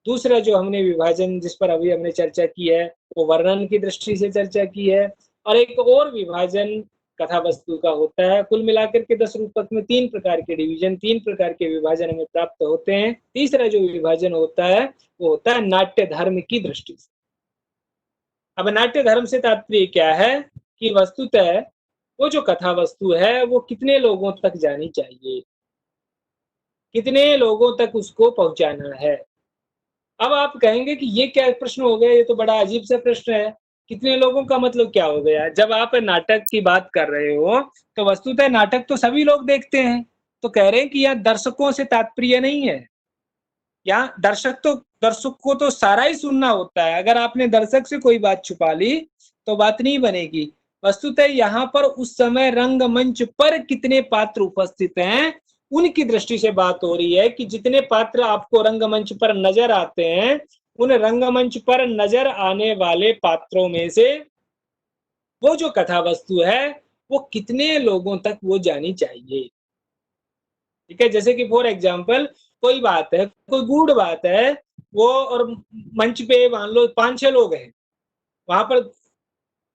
दूसरा जो हमने विभाजन जिस पर अभी हमने चर्चा की है, वो वर्णन की दृष्टि से चर्चा की है। और एक और विभाजन कथा वस्तु का होता है। कुल मिलाकर के 10 रूपक में 3 प्रकार के डिवीजन, 3 प्रकार के विभाजन हमें प्राप्त होते हैं। तीसरा जो विभाजन होता है वो होता है नाट्य धर्म की दृष्टि से। अब नाट्य धर्म से तात्पर्य क्या है कि वस्तुतः वो जो कथा वस्तु है वो कितने लोगों तक जानी चाहिए, कितने लोगों तक उसको पहुंचाना है। अब आप कहेंगे कि ये क्या प्रश्न हो गया, ये तो बड़ा अजीब सा प्रश्न है। कितने लोगों का मतलब क्या हो गया? जब आप नाटक की बात कर रहे हो तो वस्तुतः नाटक तो सभी लोग देखते हैं। तो कह रहे हैं कि यहाँ दर्शकों से तात्पर्य नहीं है। यहाँ दर्शक को तो सारा ही सुनना होता है। अगर आपने दर्शक से कोई बात छुपा ली तो बात नहीं बनेगी। वस्तुतः यहाँ पर उस समय रंगमंच पर कितने पात्र उपस्थित हैं उनकी दृष्टि से बात हो रही है, कि जितने पात्र आपको रंगमंच पर नजर आते हैं, उन रंगमंच पर नजर आने वाले पात्रों में से वो जो कथा वस्तु है वो कितने लोगों तक वो जानी चाहिए। ठीक है, जैसे कि फॉर एग्जाम्पल कोई बात है, कोई गूढ़ बात है, वो और मंच पे मान लो 5-6 लोग हैं, वहां पर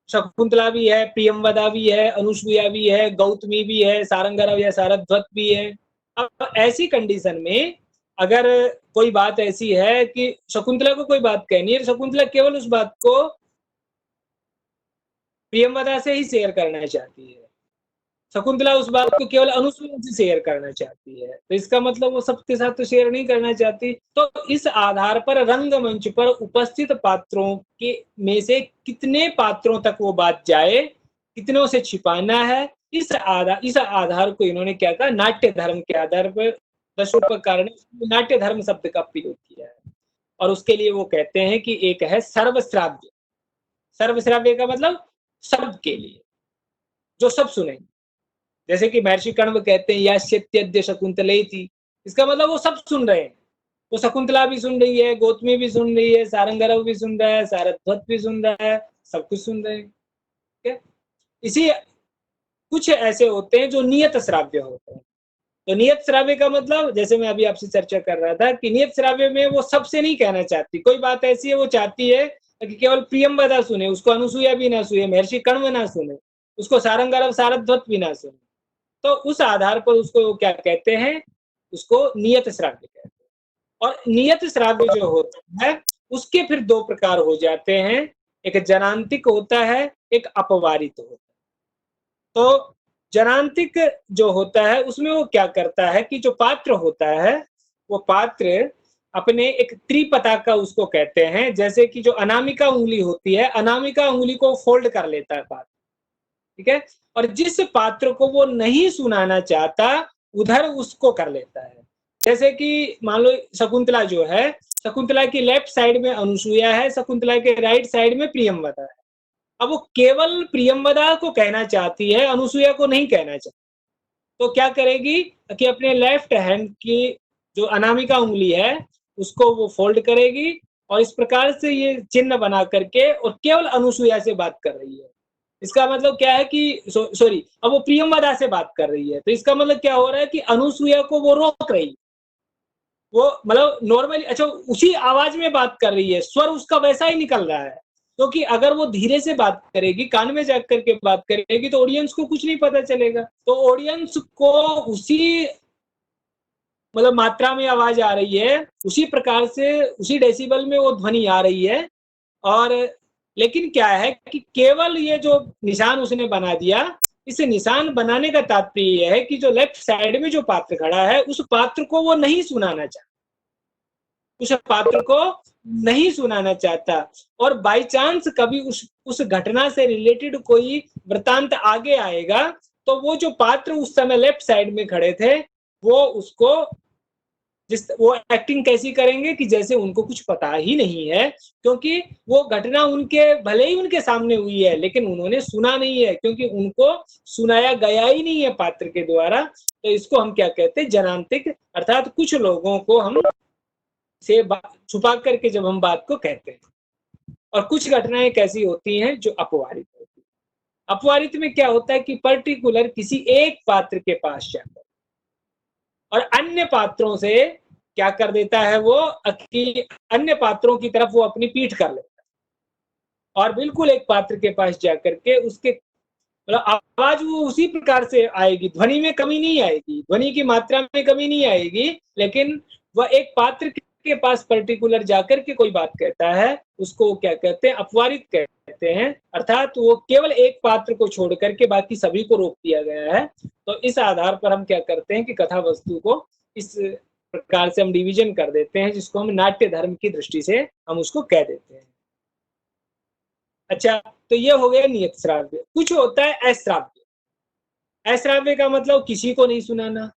शकुंतला भी है, प्रियंवदा भी है, अनुसुईया भी है, गौतमी भी है, सारंगधर या सारध्वत भी है। अब ऐसी कंडीशन में अगर कोई बात ऐसी है कि शकुंतला को कोई बात कहनी है, शकुंतला केवल उस बात को प्रियंवदा से ही शेयर करना चाहती है, शकुंतला उस बात को केवल अनुसुईया से शेयर करना चाहती है, तो इसका मतलब वो सबके साथ तो शेयर नहीं करना चाहती। तो इस आधार पर रंगमंच पर उपस्थित पात्रों के में से कितने पात्रों तक वो बात जाए, कितनों से छिपाना है, इस आधार को इन्होंने क्या कहा, नाट्य धर्म के आधार पर 10 रूपकार ने नाट्य धर्म शब्द का प्रयोग किया है। और उसके लिए वो कहते हैं कि एक है सर्वश्राव्य। सर्वश्राव्य का मतलब शब्द के लिए, जो सब सुनेंगे। जैसे कि महर्षि कण्व कहते हैं यास्यत्यद्य शकुंतलेति, इसका मतलब वो सब सुन रहे हैं। वो शकुंतला भी सुन रही है, गौतमी भी सुन रही है, सारंगधर भी सुन रहा है, सारध्वत भी सुन रहा है, सब कुछ सुन रहे हैं। ठीक है, इसी कुछ ऐसे होते हैं जो नियत श्राव्य होते हैं। तो नियत श्राव्य का मतलब, जैसे मैं अभी आपसे चर्चा कर रहा था कि नियत श्राव्य में वो सबसे नहीं कहना चाहती। कोई बात ऐसी है वो चाहती है कि केवल प्रियंवदा सुने, उसको अनुसुईया भी ना सुने, महर्षि कण्व ना सुने, उसको सारंगधर सारध्वत भी ना सुने। तो उस आधार पर उसको क्या कहते हैं, उसको नियत श्राव्य कहते हैं। और नियत श्राव्य जो होता है उसके फिर 2 प्रकार हो जाते हैं, एक जनांतिक होता है, एक अपवारित होता है। तो जनांतिक जो होता है उसमें वो क्या करता है कि जो पात्र होता है वो पात्र अपने एक त्रिपता का उसको कहते हैं, जैसे कि जो अनामिका उंगली होती है, अनामिका उंगली को फोल्ड कर लेता है पात्र। ठीक है, और जिस पात्र को वो नहीं सुनाना चाहता उधर उसको कर लेता है। जैसे कि मान लो शकुंतला जो है, शकुंतला की लेफ्ट साइड में अनुसुईया है, शकुंतला के राइट साइड में प्रियंवदा है। अब वो केवल प्रियंवदा को कहना चाहती है, अनुसुईया को नहीं कहना चाहती। तो क्या करेगी कि अपने लेफ्ट हैंड की जो अनामिका उंगली है उसको वो फोल्ड करेगी और इस प्रकार से ये चिन्ह बना करके और केवल अनुसुईया से बात कर रही है। इसका मतलब क्या है कि सॉरी, अब वो प्रियंवदा से बात कर रही है, तो इसका मतलब क्या हो रहा है कि अनुसुईया को वो रोक रही है। वो मतलब नॉर्मली अच्छा उसी आवाज में बात कर रही है, स्वर उसका वैसा ही निकल रहा है। क्योंकि तो अगर वो धीरे से बात करेगी, कान में जाकर के बात करेगी, तो ऑडियंस को कुछ नहीं पता चलेगा। तो ऑडियंस को उसी मतलब मात्रा में आवाज आ रही है, उसी प्रकार से उसी डेसिबल में वो ध्वनि आ रही है। और लेकिन क्या है कि केवल ये जो निशान उसने बना दिया, इस निशान बनाने का तात्पर्य यह है कि जो लेफ्ट साइड में जो पात्र खड़ा है उस पात्र को वो नहीं सुनाना चाहता, उस पात्र को नहीं सुनाना चाहता। और बाई चांस कभी उस घटना से रिलेटेड कोई वृतांत आगे आएगा तो वो जो पात्र उस समय लेफ्ट साइड में खड़े थे वो उसको वो एक्टिंग कैसी करेंगे कि जैसे उनको कुछ पता ही नहीं है, क्योंकि वो घटना उनके भले ही उनके सामने हुई है लेकिन उन्होंने सुना नहीं है, क्योंकि उनको सुनाया गया ही नहीं है पात्र के द्वारा। तो इसको हम क्या कहते हैं, जनांतिक, अर्थात कुछ लोगों को हम से छुपा करके जब हम बात को कहते हैं। और कुछ घटनाएं कैसी होती हैं जो अपवारित होती है। अपवारित में क्या होता है कि पर्टिकुलर किसी एक पात्र के पास जाकर और अन्य पात्रों से क्या कर देता है, वो अन्य पात्रों की तरफ वो अपनी पीठ कर लेता है और बिल्कुल एक पात्र के पास जाकर के उसके मतलब आवाज वो उसी प्रकार से आएगी, ध्वनि में कमी नहीं आएगी, ध्वनि की मात्रा में कमी नहीं आएगी, लेकिन वह एक पात्र के पास पर्टिकुलर जाकर के कोई बात कहता है, उसको क्या कहते हैं, अपवारित कहते हैं। अर्थात वो केवल एक पात्र को छोड़ करके बाकी सभी को रोक दिया गया है। तो इस आधार पर हम क्या करते हैं कि कथा वस्तु को इस प्रकार से हम डिवीजन कर देते हैं, जिसको हम नाट्य धर्म की दृष्टि से हम उसको कह देते हैं। अच्छा, तो ये हो गया नियत श्राव्य। कुछ होता है अश्राव्य। अश्राव्य का मतलब किसी को नहीं सुनाना।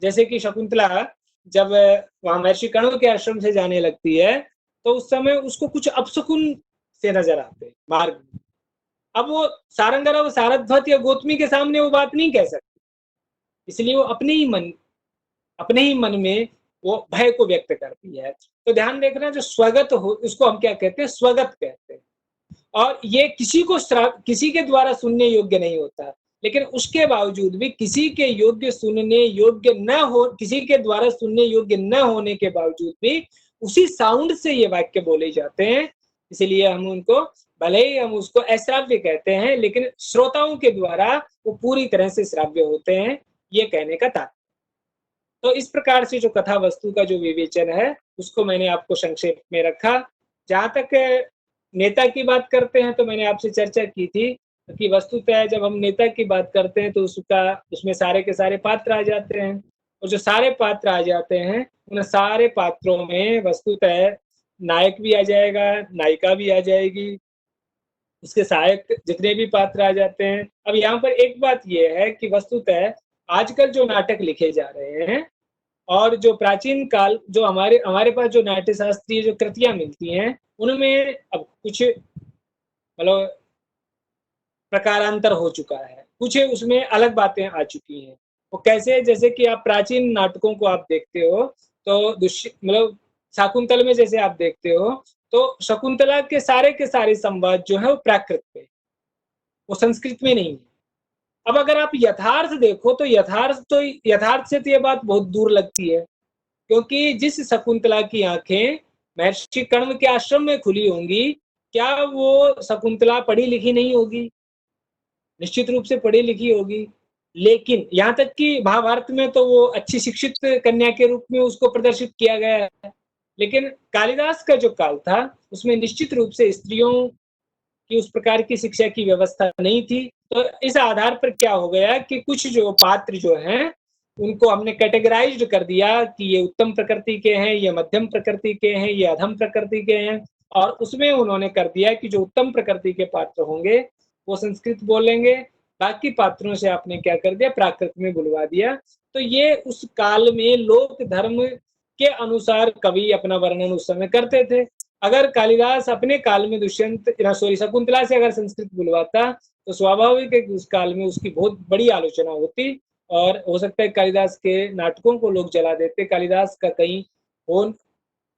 जैसे कि शकुंतला जब वहां महर्षि कर्ण के आश्रम से जाने लगती है तो उस समय उसको कुछ अपशकुन से नजर आते हैं मार्ग में। अब वो सारंगरव, सारध्वत या गौतमी के सामने वो बात नहीं कह सकती, इसलिए वो अपने ही मन में वो भय को व्यक्त करती है। तो ध्यान देखना, जो स्वगत हो उसको हम क्या कहते हैं, स्वगत कहते हैं। और ये किसी के द्वारा सुनने योग्य नहीं होता, लेकिन उसके बावजूद भी किसी के द्वारा सुनने योग्य न होने के बावजूद भी उसी साउंड से ये वाक्य बोले जाते हैं। इसलिए हम उनको, भले ही हम उसको अश्राव्य कहते हैं, लेकिन श्रोताओं के द्वारा वो पूरी तरह से श्राव्य होते हैं, ये कहने का तात्पर्य। तो इस प्रकार से जो कथा वस्तु का जो विवेचन है उसको मैंने आपको संक्षेप में रखा। जहां तक नेता की बात करते हैं तो मैंने आपसे चर्चा की थी कि वस्तुतः जब हम नेता की बात करते हैं तो उसमें सारे के सारे पात्र आ जाते हैं, और जो सारे पात्र आ जाते हैं उन सारे पात्रों में वस्तुतः नायक भी आ जाएगा, नायिका भी आ जाएगी, उसके सहायक जितने भी पात्र आ जाते हैं। अब यहाँ पर एक बात यह है कि वस्तुतः आजकल जो नाटक लिखे जा रहे हैं और जो प्राचीन काल जो हमारे हमारे पास जो नाट्य शास्त्रीय जो कृतियां मिलती हैं उनमें अब कुछ मतलब प्रकारांतर हो चुका है, कुछ उसमें अलग बातें आ चुकी हैं। वो कैसे, जैसे कि आप प्राचीन नाटकों को आप देखते हो तो मतलब शाकुंतल में जैसे आप देखते हो तो शकुंतला के सारे संवाद जो है वो प्राकृत पे, वो संस्कृत में नहीं है। अब अगर आप यथार्थ देखो तो यथार्थ से तो ये बात बहुत दूर लगती है, क्योंकि जिस शकुंतला की आंखें महर्षि कर्ण के आश्रम में खुली होंगी, क्या वो शकुंतला पढ़ी लिखी नहीं होगी? निश्चित रूप से पढ़ी लिखी होगी। लेकिन यहाँ तक कि महाभारत में तो वो अच्छी शिक्षित कन्या के रूप में उसको प्रदर्शित किया गया है, लेकिन कालिदास का जो काल था उसमें निश्चित रूप से स्त्रियों की उस प्रकार की शिक्षा की व्यवस्था नहीं थी। तो इस आधार पर क्या हो गया कि कुछ जो पात्र जो हैं उनको हमने कैटेगराइज्ड कर दिया कि ये उत्तम प्रकृति के हैं, ये मध्यम प्रकृति के हैं, ये अधम प्रकृति के हैं, और उसमें उन्होंने कर दिया कि जो उत्तम प्रकृति के पात्र होंगे वो संस्कृत बोलेंगे, बाकी पात्रों से आपने क्या कर दिया, प्राकृत में बुलवा दिया। तो ये उस काल में लोक धर्म के अनुसार कवि अपना वर्णन उस समय करते थे। अगर कालिदास अपने काल में शकुंतला से अगर संस्कृत बुलवाता तो स्वाभाविक है कि उस काल में उसकी बहुत बड़ी आलोचना होती, और हो सकता है कालिदास के नाटकों को लोग जला देते, कालिदास का कहीं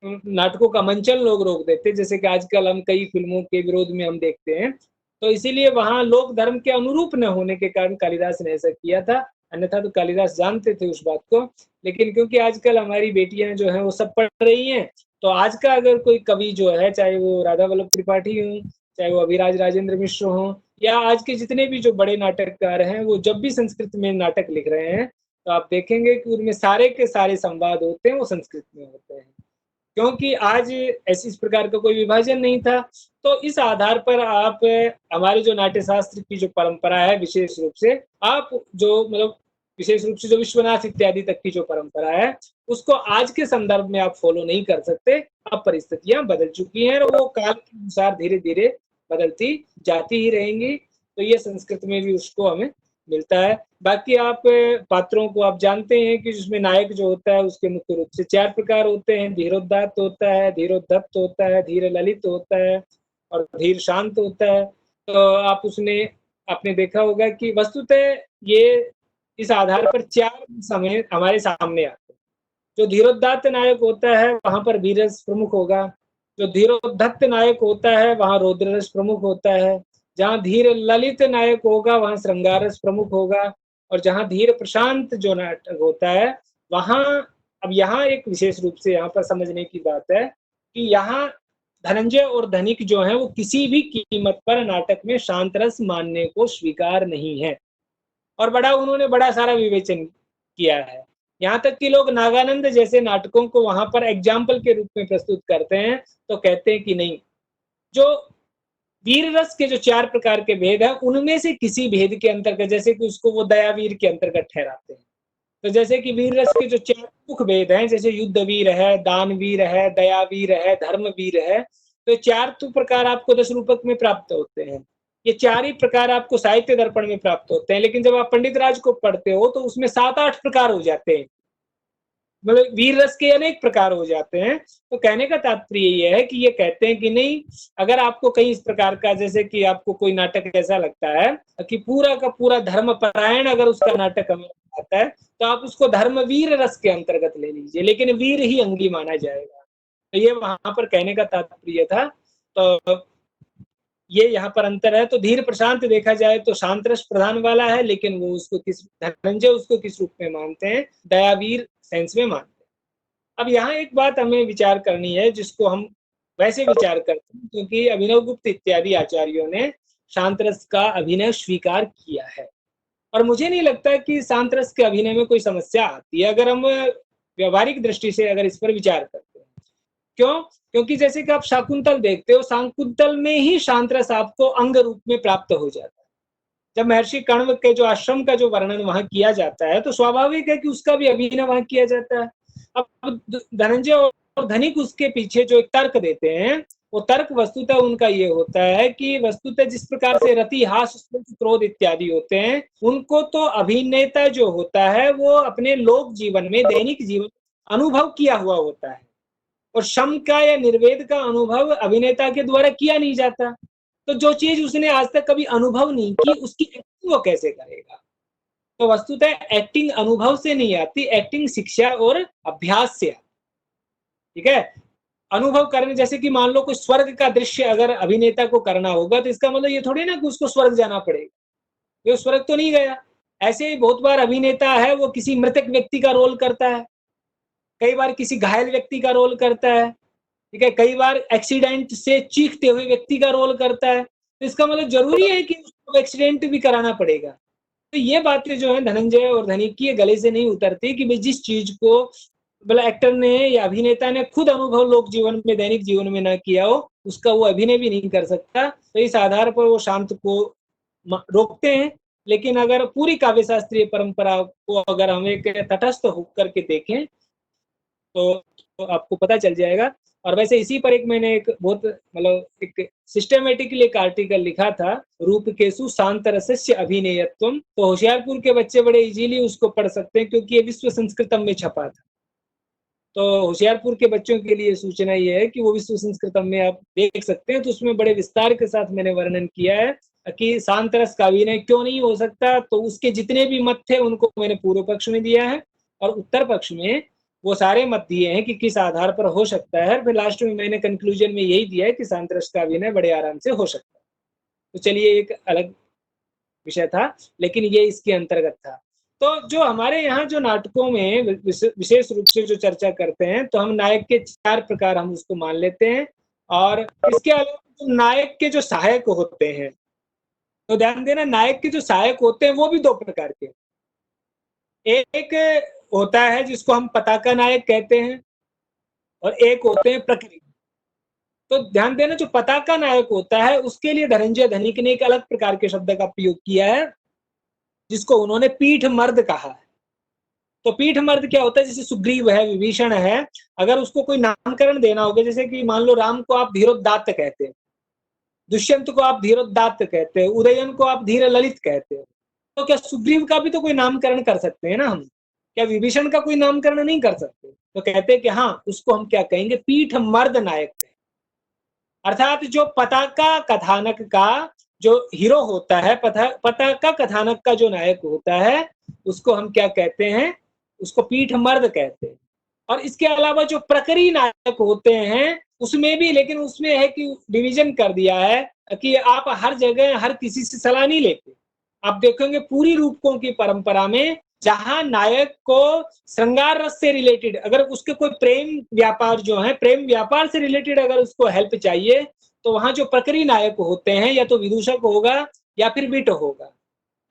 नाटकों का मंचन लोग रोक देते, जैसे कि आजकल हम कई फिल्मों के विरोध में हम देखते हैं। तो इसीलिए वहां लोक धर्म के अनुरूप न होने के कारण कालिदास ने ऐसा किया था, अन्यथा तो कालिदास जानते थे उस बात को। लेकिन क्योंकि आजकल हमारी बेटियां जो है वो सब पढ़ रही हैं, तो आज का अगर कोई कवि जो है, चाहे वो राधा वल्लभ त्रिपाठी हो, चाहे वो अभिराज राजेंद्र मिश्र हो, या आज के जितने भी जो बड़े नाटककार हैं, वो जब भी संस्कृत में नाटक लिख रहे हैं तो आप देखेंगे कि उनमें सारे के सारे संवाद होते हैं वो संस्कृत में होते हैं। क्योंकि आज ऐसी इस प्रकार का कोई विभाजन नहीं था। तो इस आधार पर आप हमारे जो नाट्य शास्त्र की जो परंपरा है, विशेष रूप से आप जो मतलब विशेष रूप से जो विश्वनाथ इत्यादि तक की जो परंपरा है, उसको आज के संदर्भ में आप फॉलो नहीं कर सकते। अब परिस्थितियां बदल चुकी हैं और वो काल के अनुसार धीरे धीरे बदलती जाती ही रहेंगी। तो ये संस्कृत में भी उसको हमें मिलता है। बाकी आप पात्रों को आप जानते हैं कि जिसमें नायक जो होता है उसके मुख्य रूप से 4 प्रकार होते हैं। धीरोदात्त होता है, धीरोद्धत होता है, धीर ललित होता है और धीर शांत होता है। तो आप उसमें आपने देखा होगा कि वस्तुतः ये इस आधार पर 4 समय हमारे सामने आते हैं। जो धीरोदात्त नायक होता है वहां पर वीररस प्रमुख होगा। जो धीरोद्धत नायक होता है वहां रौद्ररस प्रमुख होता है। जहां धीर ललित नायक होगा वहां श्रृंगारस प्रमुख होगा। और जहां धीर प्रशांत जो नाटक होता है वहां, अब यहाँ एक विशेष रूप से यहाँ पर समझने की बात है कि यहाँ धनंजय और धनिक जो है वो किसी भी कीमत पर नाटक में शांत रस मानने को स्वीकार नहीं है और उन्होंने बड़ा सारा विवेचन किया है। यहाँ तक कि लोग नागानंद जैसे नाटकों को वहां पर एग्जाम्पल के रूप में प्रस्तुत करते हैं तो कहते हैं कि नहीं, जो वीर रस के जो 4 प्रकार के भेद है उनमें से किसी भेद के अंतर्गत, जैसे कि उसको वो दयावीर के अंतर्गत ठहराते हैं। तो जैसे कि वीर रस के जो 4 मुख्य भेद हैं, जैसे युद्ध वीर है, दान वीर है, दया वीर है, धर्म वीर है, तो 4 तो प्रकार आपको दश रूपक में प्राप्त होते हैं। ये 4 ही प्रकार आपको साहित्य दर्पण में प्राप्त होते हैं। लेकिन जब आप पंडित राज को पढ़ते हो तो उसमें 7-8 प्रकार हो जाते हैं, मतलब वीर रस के अनेक प्रकार हो जाते हैं। तो कहने का तात्पर्य ये है कि ये कहते हैं कि नहीं, अगर आपको कहीं इस प्रकार का, जैसे कि आपको कोई नाटक ऐसा लगता है कि पूरा का पूरा धर्म परायण अगर उसका नाटक हमें आता है तो आप उसको धर्मवीर रस के अंतर्गत ले लीजिए, लेकिन वीर ही अंगी माना जाएगा। तो ये वहां पर कहने का तात्पर्य था। तो ये यहाँ पर अंतर है। तो धीर प्रशांत देखा जाए तो शांत रस प्रधान वाला है, लेकिन वो उसको किस धनंजय उसको किस रूप में मानते हैं, दयावीर सेंस में मानते हैं। अब यहाँ एक बात हमें विचार करनी है जिसको हम वैसे विचार करते हैं क्योंकि अभिनव गुप्त इत्यादि आचार्यों ने शांत रस का अभिनय स्वीकार किया है और मुझे नहीं लगता कि शांत रस के अभिनय में कोई समस्या आती है अगर हम व्यवहारिक दृष्टि से अगर इस पर विचार करते हैं। क्यों? क्योंकि जैसे कि आप शाकुंतल देखते हो, शाकुंतल में ही शांत रस आपको अंग रूप में प्राप्त हो जाता है। जब महर्षि कण्व के जो आश्रम का जो वर्णन वहां किया जाता है तो स्वाभाविक है कि उसका भी अभिनय वहां किया जाता है। अब धनंजय और धनिक उसके पीछे जो एक तर्क देते हैं, वो तर्क वस्तुतः उनका ये होता है कि वस्तुतः जिस प्रकार से रति, हास, क्रोध इत्यादि होते हैं, उनको तो अभिनेता जो होता है वो अपने लोक जीवन में, दैनिक जीवन अनुभव किया हुआ होता है और शम का या निर्वेद का अनुभव अभिनेता के द्वारा किया नहीं जाता। तो जो चीज उसने आज तक कभी अनुभव नहीं की उसकी एक्टिंग वो कैसे करेगा? तो वस्तुतः एक्टिंग अनुभव से नहीं आती, एक्टिंग शिक्षा और अभ्यास से आती। ठीक है, अनुभव करने, जैसे कि मान लो कोई स्वर्ग का दृश्य अगर अभिनेता को करना होगा तो इसका मतलब ये थोड़ी ना कि उसको स्वर्ग जाना पड़ेगा, वो स्वर्ग तो नहीं गया। ऐसे ही बहुत बार अभिनेता है वो किसी मृतक व्यक्ति का रोल करता है, कई बार किसी घायल व्यक्ति का रोल करता है, ठीक है, कई बार एक्सीडेंट से चीखते हुए व्यक्ति का रोल करता है। तो इसका मतलब जरूरी है कि उसको एक्सीडेंट भी कराना पड़ेगा। तो ये बातें जो है धनंजय और धनिक की गले से नहीं उतरती कि भाई जिस चीज को मतलब एक्टर ने या अभिनेता ने खुद अनुभव लोक जीवन में, दैनिक जीवन में ना किया हो, उसका वो अभिनय भी नहीं कर सकता। तो इस आधार पर वो शांत को रोकते हैं। लेकिन अगर पूरी काव्य शास्त्रीय परंपरा को अगर हम एक तटस्थ होकर के देखें तो आपको पता चल जाएगा। और वैसे इसी पर एक मैंने एक बहुत मतलब एक सिस्टमेटिकली एक आर्टिकल लिखा था, रूपकेशु शांत रसस्य अभिनेयत्वम। तो होशियारपुर के बच्चे बड़े इजीली उसको पढ़ सकते हैं क्योंकि ये विश्व संस्कृतम में छपा था। तो होशियारपुर के बच्चों के लिए सूचना ये है कि वो विश्व संस्कृतम में आप देख सकते हैं। तो उसमें बड़े विस्तार के साथ मैंने वर्णन किया है कि शांत रस का अभिनय क्यों नहीं हो सकता। तो उसके जितने भी मत थे उनको मैंने पूर्व पक्ष में दिया है और उत्तर पक्ष में वो सारे मत दिए हैं कि किस आधार पर हो सकता है। फिर लास्ट में मैंने कंक्लूजन में यही दिया है कि शांत रस का अभिनय बड़े आराम से हो सकता है। तो चलिए, एक अलग विषय था लेकिन ये इसके अंतर्गत था। तो जो हमारे यहाँ जो नाटकों में विशेष रूप से जो चर्चा करते हैं तो हम नायक के 4 प्रकार हम उसको मान लेते हैं। और इसके अलावा नायक के जो सहायक होते हैं, तो ध्यान देना, नायक के जो सहायक होते हैं वो भी 2 प्रकार के। एक होता है जिसको हम पताका नायक कहते हैं और एक होते हैं प्रकृति। तो ध्यान देना, जो पताका नायक होता है उसके लिए धनंजय धनिक ने एक अलग प्रकार के शब्द का प्रयोग किया है, जिसको उन्होंने पीठ मर्द कहा है। तो पीठ मर्द क्या होता है? जैसे सुग्रीव है, विभीषण है, अगर उसको कोई नामकरण देना होगा, जैसे कि मान लो राम को आप धीरोदात्त कहते हैं, दुष्यंत को आप धीरोदात्त कहते हैं, उदयन को आप धीर ललित कहते हैं, तो क्या सुग्रीव का भी तो कोई नामकरण कर सकते हैं ना हम? क्या विभीषण का कोई नामकरण नहीं कर सकते? तो कहते हैं कि हाँ, उसको हम क्या कहेंगे? पीठ मर्द नायक। अर्थात जो पताका कथानक का जो हीरो होता है, पताका कथानक का जो नायक होता है, उसको हम क्या कहते हैं? उसको पीठ मर्द कहते हैं। और इसके अलावा जो प्रकरी नायक होते हैं उसमें भी, लेकिन उसमें है कि डिवीजन कर दिया है कि आप हर जगह हर किसी से सलाह नहीं लेते। आप देखेंगे पूरी रूपकों की परंपरा में, जहां नायक को श्रृंगार रस से रिलेटेड, अगर उसके कोई प्रेम व्यापार जो है, प्रेम व्यापार से रिलेटेड अगर उसको हेल्प चाहिए, तो वहां जो प्रकरी नायक होते हैं, या तो विदूषक होगा या फिर बिट होगा।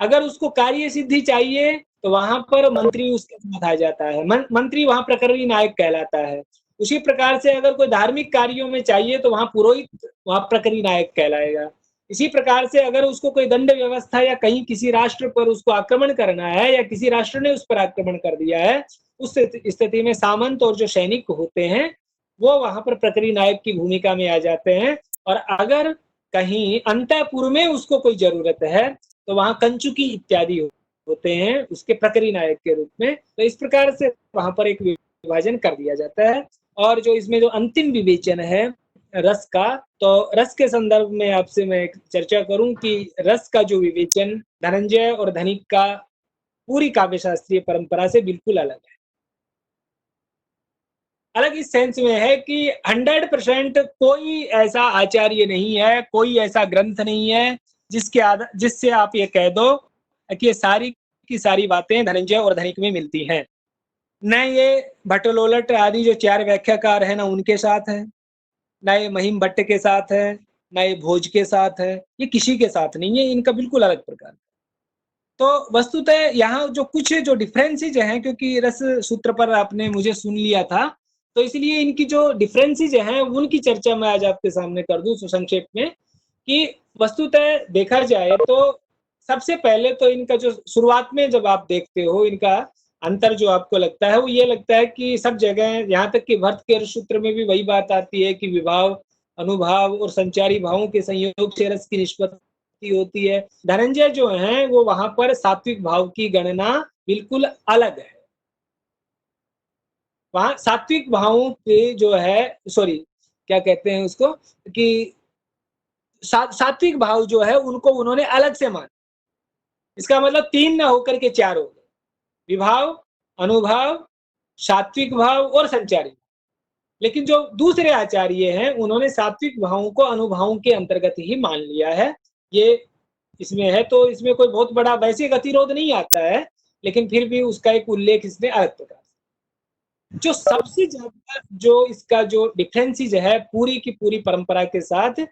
अगर उसको कार्य सिद्धि चाहिए तो वहां पर मंत्री उसके साथ आ जाता है, मंत्री वहां प्रकरणी नायक कहलाता है। उसी प्रकार से अगर कोई धार्मिक कार्यों में चाहिए तो वहां पुरोहित वहां प्रकरणी नायक कहलाएगा। इसी प्रकार से अगर उसको कोई दंड व्यवस्था या कहीं किसी राष्ट्र पर उसको आक्रमण करना है, या किसी राष्ट्र ने उस पर आक्रमण कर दिया है, उस स्थिति में सामंत और जो सैनिक होते हैं वो वहां पर प्रकरणी नायक की भूमिका में आ जाते हैं। और अगर कहीं अंतःपुर में उसको कोई जरूरत है तो वहां कंचुकी इत्यादि होते हैं उसके प्रकरी नायक के रूप में। तो इस प्रकार से वहां पर एक विभाजन कर दिया जाता है। और जो इसमें जो अंतिम विवेचन है रस का, तो रस के संदर्भ में आपसे मैं एक चर्चा करूं कि रस का जो विवेचन धनंजय और धनिक का पूरी काव्य शास्त्रीय परंपरा से बिल्कुल अलग है। अलग इस सेंस में है कि 100% कोई ऐसा आचार्य नहीं है, कोई ऐसा ग्रंथ नहीं है जिससे आप ये कह दो कि ये सारी की सारी बातें धनंजय और धनिक में मिलती हैं। न ये भट्टलोलट आदि जो 4 व्याख्याकार हैं, ना उनके साथ है, ना ये महिम भट्ट के साथ है, ना ये भोज के साथ है, ये किसी के साथ नहीं है, इनका बिल्कुल अलग प्रकार। तो वस्तुतः यहाँ जो कुछ जो डिफरेंसेज हैं, क्योंकि रस सूत्र पर आपने मुझे सुन लिया था, तो इसलिए इनकी जो डिफरेंसेज हैं उनकी चर्चा मैं आज आपके सामने कर दूं संक्षेप में। कि वस्तुतः देखा जाए तो सबसे पहले तो इनका जो शुरुआत में जब आप देखते हो इनका अंतर जो आपको लगता है वो ये लगता है कि सब जगह, यहाँ तक कि भट्ट के सूत्र में भी वही बात आती है कि विभाव, अनुभाव और संचारी भावों के संयोग से रस की निष्पत्ति होती है। धनंजय जो है वो वहां पर सात्विक भाव की गणना बिल्कुल अलग है। वहां सात्विक भावों के जो है, सॉरी क्या कहते हैं उसको, कि सात्विक भाव जो है उनको उन्होंने अलग से माना। इसका मतलब 3 ना होकर के 4 हो गए, विभाव, अनुभाव, सात्विक भाव और संचारी। लेकिन जो दूसरे आचार्य हैं उन्होंने सात्विक भावों को अनुभावों के अंतर्गत ही मान लिया है। ये इसमें है, तो इसमें कोई बहुत बड़ा वैसे गतिरोध नहीं आता है, लेकिन फिर भी उसका एक उल्लेख इसने अलग प्रकार से। जो सबसे ज्यादा जो इसका जो डिफरेंसेज है पूरी की पूरी परंपरा के साथ,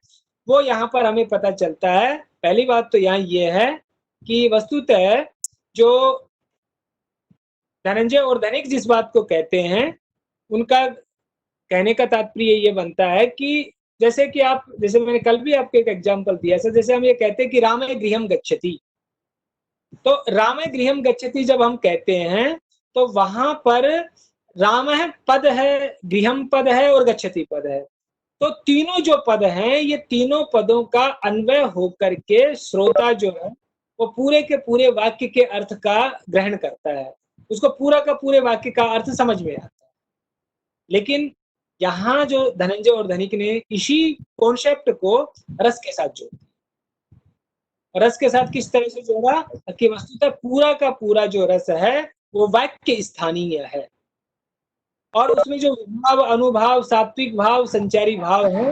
वो यहाँ पर हमें पता चलता है। पहली बात तो यहाँ ये है कि वस्तुतः जो धनंजय और धनिक जिस बात को कहते हैं, उनका कहने का तात्पर्य ये बनता है कि जैसे कि आप, जैसे मैंने कल भी आपको एक एग्जांपल दिया था, जैसे हम ये कहते हैं कि रामे गृहम गच्छति, तो रामे गृहम गच्छति जब हम कहते हैं तो वहां पर राम है पद है, गृहम पद है और गच्छति पद है। तो तीनों जो पद हैं, ये तीनों पदों का अन्वय होकर के श्रोता जो है वो पूरे के पूरे वाक्य के अर्थ का ग्रहण करता है, उसको पूरा का पूरे वाक्य का अर्थ समझ में आता है। लेकिन यहाँ जो धनंजय और धनिक ने इसी कॉन्सेप्ट को रस के साथ जोड़ा। रस के साथ किस तरह से जोड़ा कि वस्तुतः पूरा का पूरा जो रस है वो वाक्य स्थानीय है, और उसमें जो विभाव, अनुभाव, सात्विक भाव, संचारी भाव है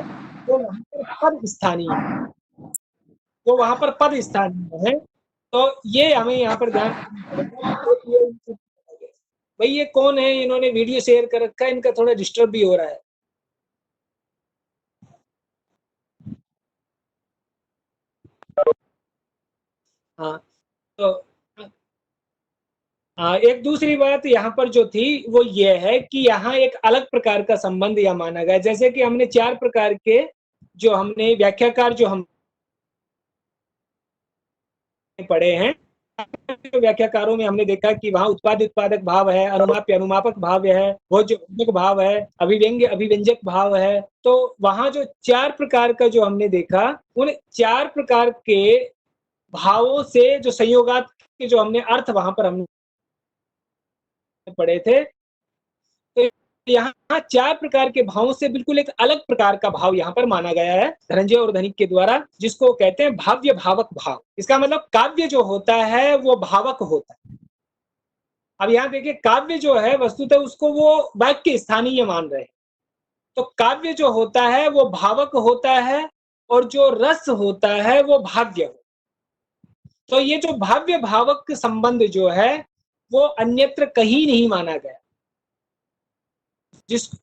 वो वहां पर पद स्थानीय है, वो वहां पर पद स्थानीय है। तो ये हमें यहाँ पर ध्यान रखना पड़ेगा। भाई ये कौन है, इन्होंने वीडियो शेयर कर रखा है, इनका थोड़ा डिस्टर्ब भी हो रहा है। हाँ, तो एक दूसरी बात यहाँ पर जो थी वो ये है कि यहाँ एक अलग प्रकार का संबंध यह माना गया, जैसे कि हमने 4 प्रकार के जो हमने व्याख्याकार जो हम पढ़े हैं, व्याख्याकारों में हमने देखा कि वहाँ उत्पाद उत्पादक भाव है, अनुमाप्य अनुमापक भाव है, भोज्य भोजक भाव है, अभिव्यंग्य अभिव्यंजक भाव है। तो वहाँ जो 4 प्रकार का जो हमने देखा, उन 4 प्रकार के भावों से जो संयोगात के जो हमने अर्थ वहाँ पर हमने पढ़े थे, तो यहाँ 4 प्रकार के भावों से बिल्कुल एक अलग प्रकार का भाव यहाँ पर माना गया है धनंजय और धनिक के द्वारा, जिसको कहते हैं भाव्य भावक भाव। इसका मतलब काव्य जो होता है वो भावक होता है। अब यहाँ देखिए, काव्य जो है वस्तुतः उसको वो वाक्य स्थानीय मान रहे हैं, तो काव्य जो होता है वो भावक होता है और जो रस होता है वो भाव्य हो। तो ये जो भाव्य भावक संबंध जो है वो अन्यत्र कहीं नहीं माना गया,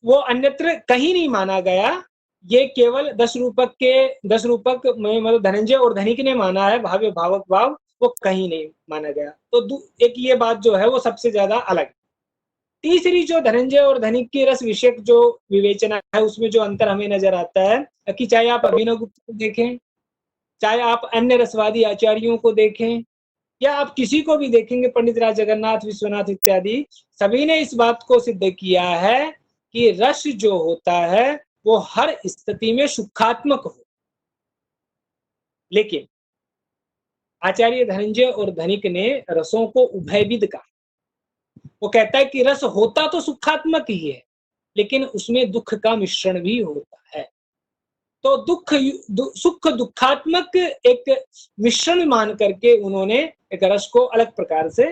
वो अन्यत्र कहीं नहीं माना गया। ये केवल 10 रूपक में मतलब धनंजय और धनिक ने माना है भाव्य भावक भाव, वो कहीं नहीं माना गया। तो एक ये बात जो है वो सबसे ज्यादा अलग। तीसरी जो धनंजय और धनिक की रस विषयक जो विवेचना है, उसमें जो अंतर हमें नजर आता है कि चाहे आप अभिनव गुप्त को देखें, चाहे आप अन्य रसवादी आचार्यों को देखें, या आप किसी को भी देखेंगे, पंडित राज जगन्नाथ, विश्वनाथ इत्यादि, सभी ने इस बात को सिद्ध किया है कि रस जो होता है वो हर स्थिति में सुखात्मक हो। लेकिन आचार्य धनंजय और धनिक ने रसों को उभयविद कहा। वो कहता है कि रस होता तो सुखात्मक ही है, लेकिन उसमें दुख का मिश्रण भी होता है। तो सुख दुखात्मक एक मिश्रण मान करके उन्होंने एक रस को अलग प्रकार से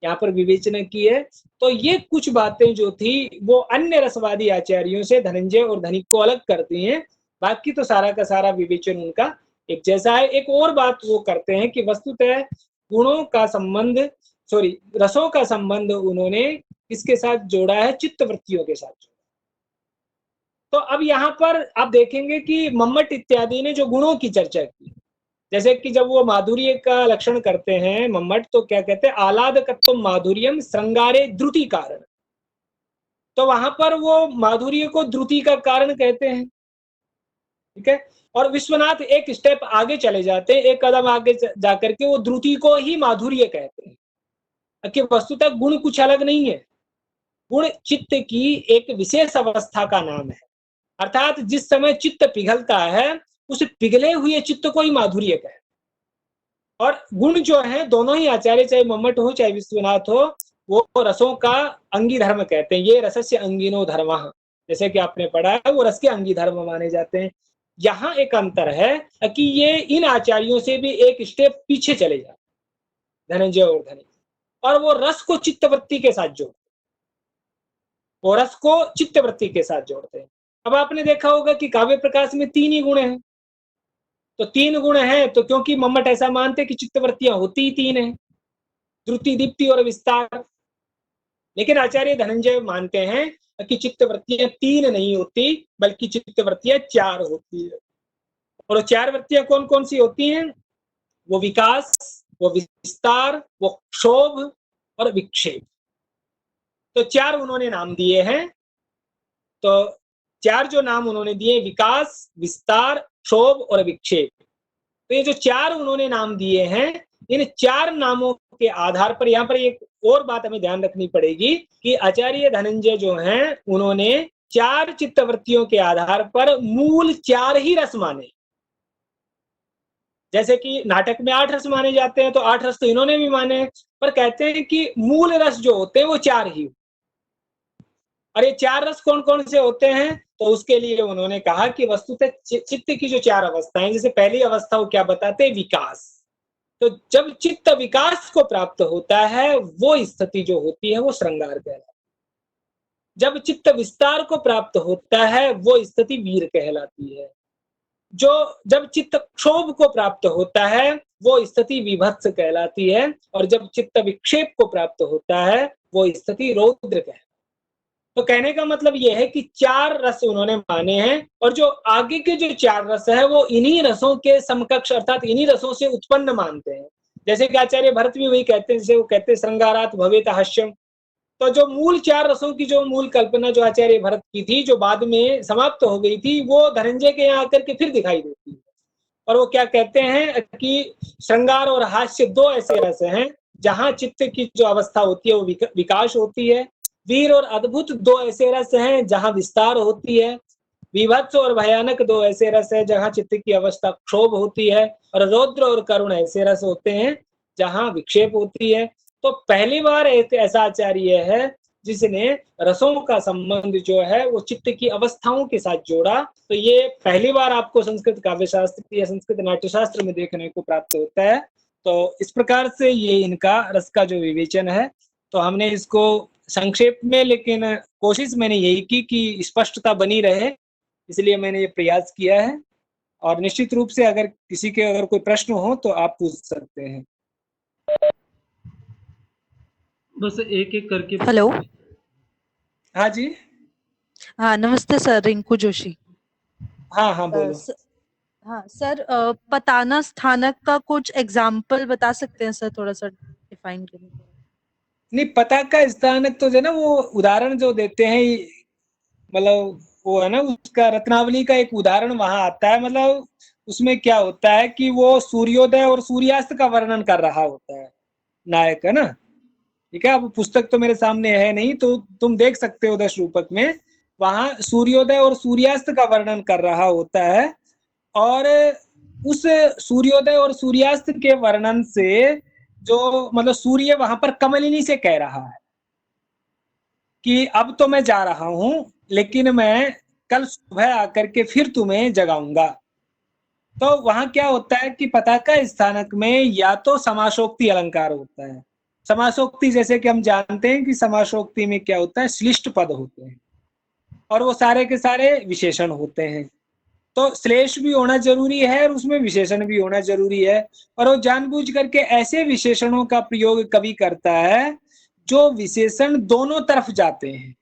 यहाँ पर विवेचना की है। तो ये कुछ बातें जो थी वो अन्य रसवादी आचार्यों से धनंजय और धनिक को अलग करती हैं, बाकी तो सारा का सारा विवेचन उनका एक जैसा है। एक और बात वो करते हैं कि वस्तुतः गुणों का संबंध रसों का संबंध उन्होंने किसके साथ जोड़ा है? चित्तवृत्तियों के साथ। तो अब यहाँ पर आप देखेंगे कि मम्मट इत्यादि ने जो गुणों की चर्चा की, जैसे कि जब वो माधुर्य का लक्षण करते हैं मम्मट, तो क्या कहते हैं? आह्लादकत्वम माधुर्यम श्रृंगारे द्रुति कारण। तो वहां पर वो माधुर्य को द्रुति का कारण कहते हैं, ठीक है। और विश्वनाथ एक स्टेप आगे चले जाते हैं, एक कदम आगे जाकर के वो द्रुति को ही माधुर्य कहते हैं कि वस्तुतः गुण कुछ अलग नहीं है, गुण चित्त की एक विशेष अवस्था का नाम है। अर्थात जिस समय चित्त पिघलता है, उस पिघले हुए चित्त को ही माधुर्य कहते हैं। और गुण जो है दोनों ही आचार्य, चाहे मम्मट हो चाहे विश्वनाथ हो, वो रसों का अंगी धर्म कहते हैं। ये रसस्य अंगिनो धर्म, जैसे कि आपने पढ़ा है, वो रस के अंगी धर्म माने जाते हैं। यहाँ एक अंतर है कि ये इन आचार्यों से भी एक स्टेप पीछे चले जाते धनंजय और धनिक, और वो रस को चित्तवृत्ति के साथ जोड़ते, वो रस को चित्तवृत्ति के साथ जोड़ते हैं। अब आपने देखा होगा कि काव्य प्रकाश में 3 ही गुण हैं, तो 3 गुण हैं तो क्योंकि मम्मट ऐसा मानते कि चित्तवृत्तियां होती ही 3 हैं, द्रुति, दीप्ति और विस्तार। लेकिन आचार्य धनंजय मानते हैं कि चित्तवृत्तियां 3 नहीं होती, बल्कि चित्तवृत्तियां 4 होती है। और 4 वृत्तियां कौन कौन सी होती हैं? वो विकास, वो विस्तार, वो क्षोभ और विक्षेप। तो 4 उन्होंने नाम दिए हैं। तो 4 जो नाम उन्होंने दिए, विकास, विस्तार, क्षोभ और विक्षेप, तो ये जो 4 उन्होंने नाम दिए हैं, इन 4 नामों के आधार पर यहाँ पर एक और बात हमें ध्यान रखनी पड़ेगी कि आचार्य धनंजय जो हैं, उन्होंने 4 चित्तवृत्तियों के आधार पर मूल 4 ही रस माने। जैसे कि नाटक में 8 रस माने जाते हैं, तो 8 रस तो इन्होंने भी माने, पर कहते हैं कि मूल रस जो होते हैं वो 4 ही। और ये 4 रस कौन कौन से होते हैं? तो उसके लिए उन्होंने कहा कि वस्तुतः चित्त की जो 4 अवस्थाएं, जैसे पहली अवस्था को क्या बताते हैं? विकास। तो जब चित्त विकास को प्राप्त होता है, वो स्थिति जो होती है वो श्रृंगार कहलाती है। जब चित्त विस्तार को प्राप्त होता है, वो स्थिति वीर कहलाती है। जब चित्त क्षोभ को प्राप्त होता है, वो स्थिति विभत्स कहलाती है। और जब चित्त विक्षेप को प्राप्त होता है, वो स्थिति रौद्र कहलाती है। तो कहने का मतलब यह है कि 4 रस उन्होंने माने हैं, और जो आगे के जो 4 रस है वो इन्हीं रसों के समकक्ष, अर्थात इन्हीं रसों से उत्पन्न मानते हैं। जैसे कि आचार्य भरत भी वही कहते हैं, जैसे वो कहते हैं श्रृंगारात भवेत हास्यम। तो जो मूल 4 रसों की जो मूल कल्पना जो आचार्य भरत की थी, जो बाद में समाप्त हो गई थी, वो धनंजय के यहाँ आकर के फिर दिखाई देती है। और वो क्या कहते हैं कि श्रृंगार और हास्य 2 ऐसे रस हैं जहां चित्त की जो अवस्था होती है वो विकास होती है। वीर और अद्भुत 2 ऐसे रस हैं जहां विस्तार होती है। विभत्स और भयानक 2 ऐसे रस है जहां चित्त की अवस्था क्षोभ होती है। और रौद्र और करुण ऐसे रस होते हैं जहां विक्षेप होती है। तो पहली बार एक ऐसा आचार्य है जिसने रसों का संबंध जो है वो चित्त की अवस्थाओं के साथ जोड़ा। तो ये पहली बार आपको संस्कृत काव्य शास्त्र या संस्कृत नाट्य शास्त्र में देखने को प्राप्त होता है। तो इस प्रकार से ये इनका रस का जो विवेचन है, तो हमने इसको संक्षेप में, लेकिन कोशिश मैंने यही की कि स्पष्टता बनी रहे, इसलिए मैंने ये प्रयास किया है। और निश्चित रूप से अगर किसी के अगर कोई प्रश्न हो तो आप पूछ सकते हैं। बस एक एक करके। हेलो। हाँ जी। हाँ नमस्ते सर, रिंकू जोशी। हाँ बोलो। हाँ सर, पताना स्थानक का कुछ एग्जाम्पल बता सकते हैं सर, थोड़ा सा डिफाइन करें। नहीं, पता का स्थानक तो जो है ना वो उदाहरण जो देते हैं, मतलब वो है ना उसका रत्नावली का एक उदाहरण वहां आता है। मतलब उसमें क्या होता है कि वो सूर्योदय और सूर्यास्त का वर्णन कर रहा होता है नायक, है ना। ठीक है, अब पुस्तक तो मेरे सामने है नहीं, तो तुम देख सकते हो 10 रूपक में, वहां सूर्योदय और सूर्यास्त का वर्णन कर रहा होता है। और उस सूर्योदय और सूर्यास्त के वर्णन से जो मतलब सूर्य वहां पर कमलिनी से कह रहा है कि अब तो मैं जा रहा हूं, लेकिन मैं कल सुबह आकर के फिर तुम्हें जगाऊंगा। तो वहां क्या होता है कि पताका स्थानक में या तो समासोक्ति अलंकार होता है। समासोक्ति जैसे कि हम जानते हैं कि समासोक्ति में क्या होता है, श्लिष्ट पद होते हैं और वो सारे के सारे विशेषण होते हैं। तो श्लेष भी होना जरूरी है और उसमें विशेषण भी होना जरूरी है। और वो जानबूझ करके ऐसे विशेषणों का प्रयोग कवि करता है जो विशेषण दोनों तरफ जाते हैं।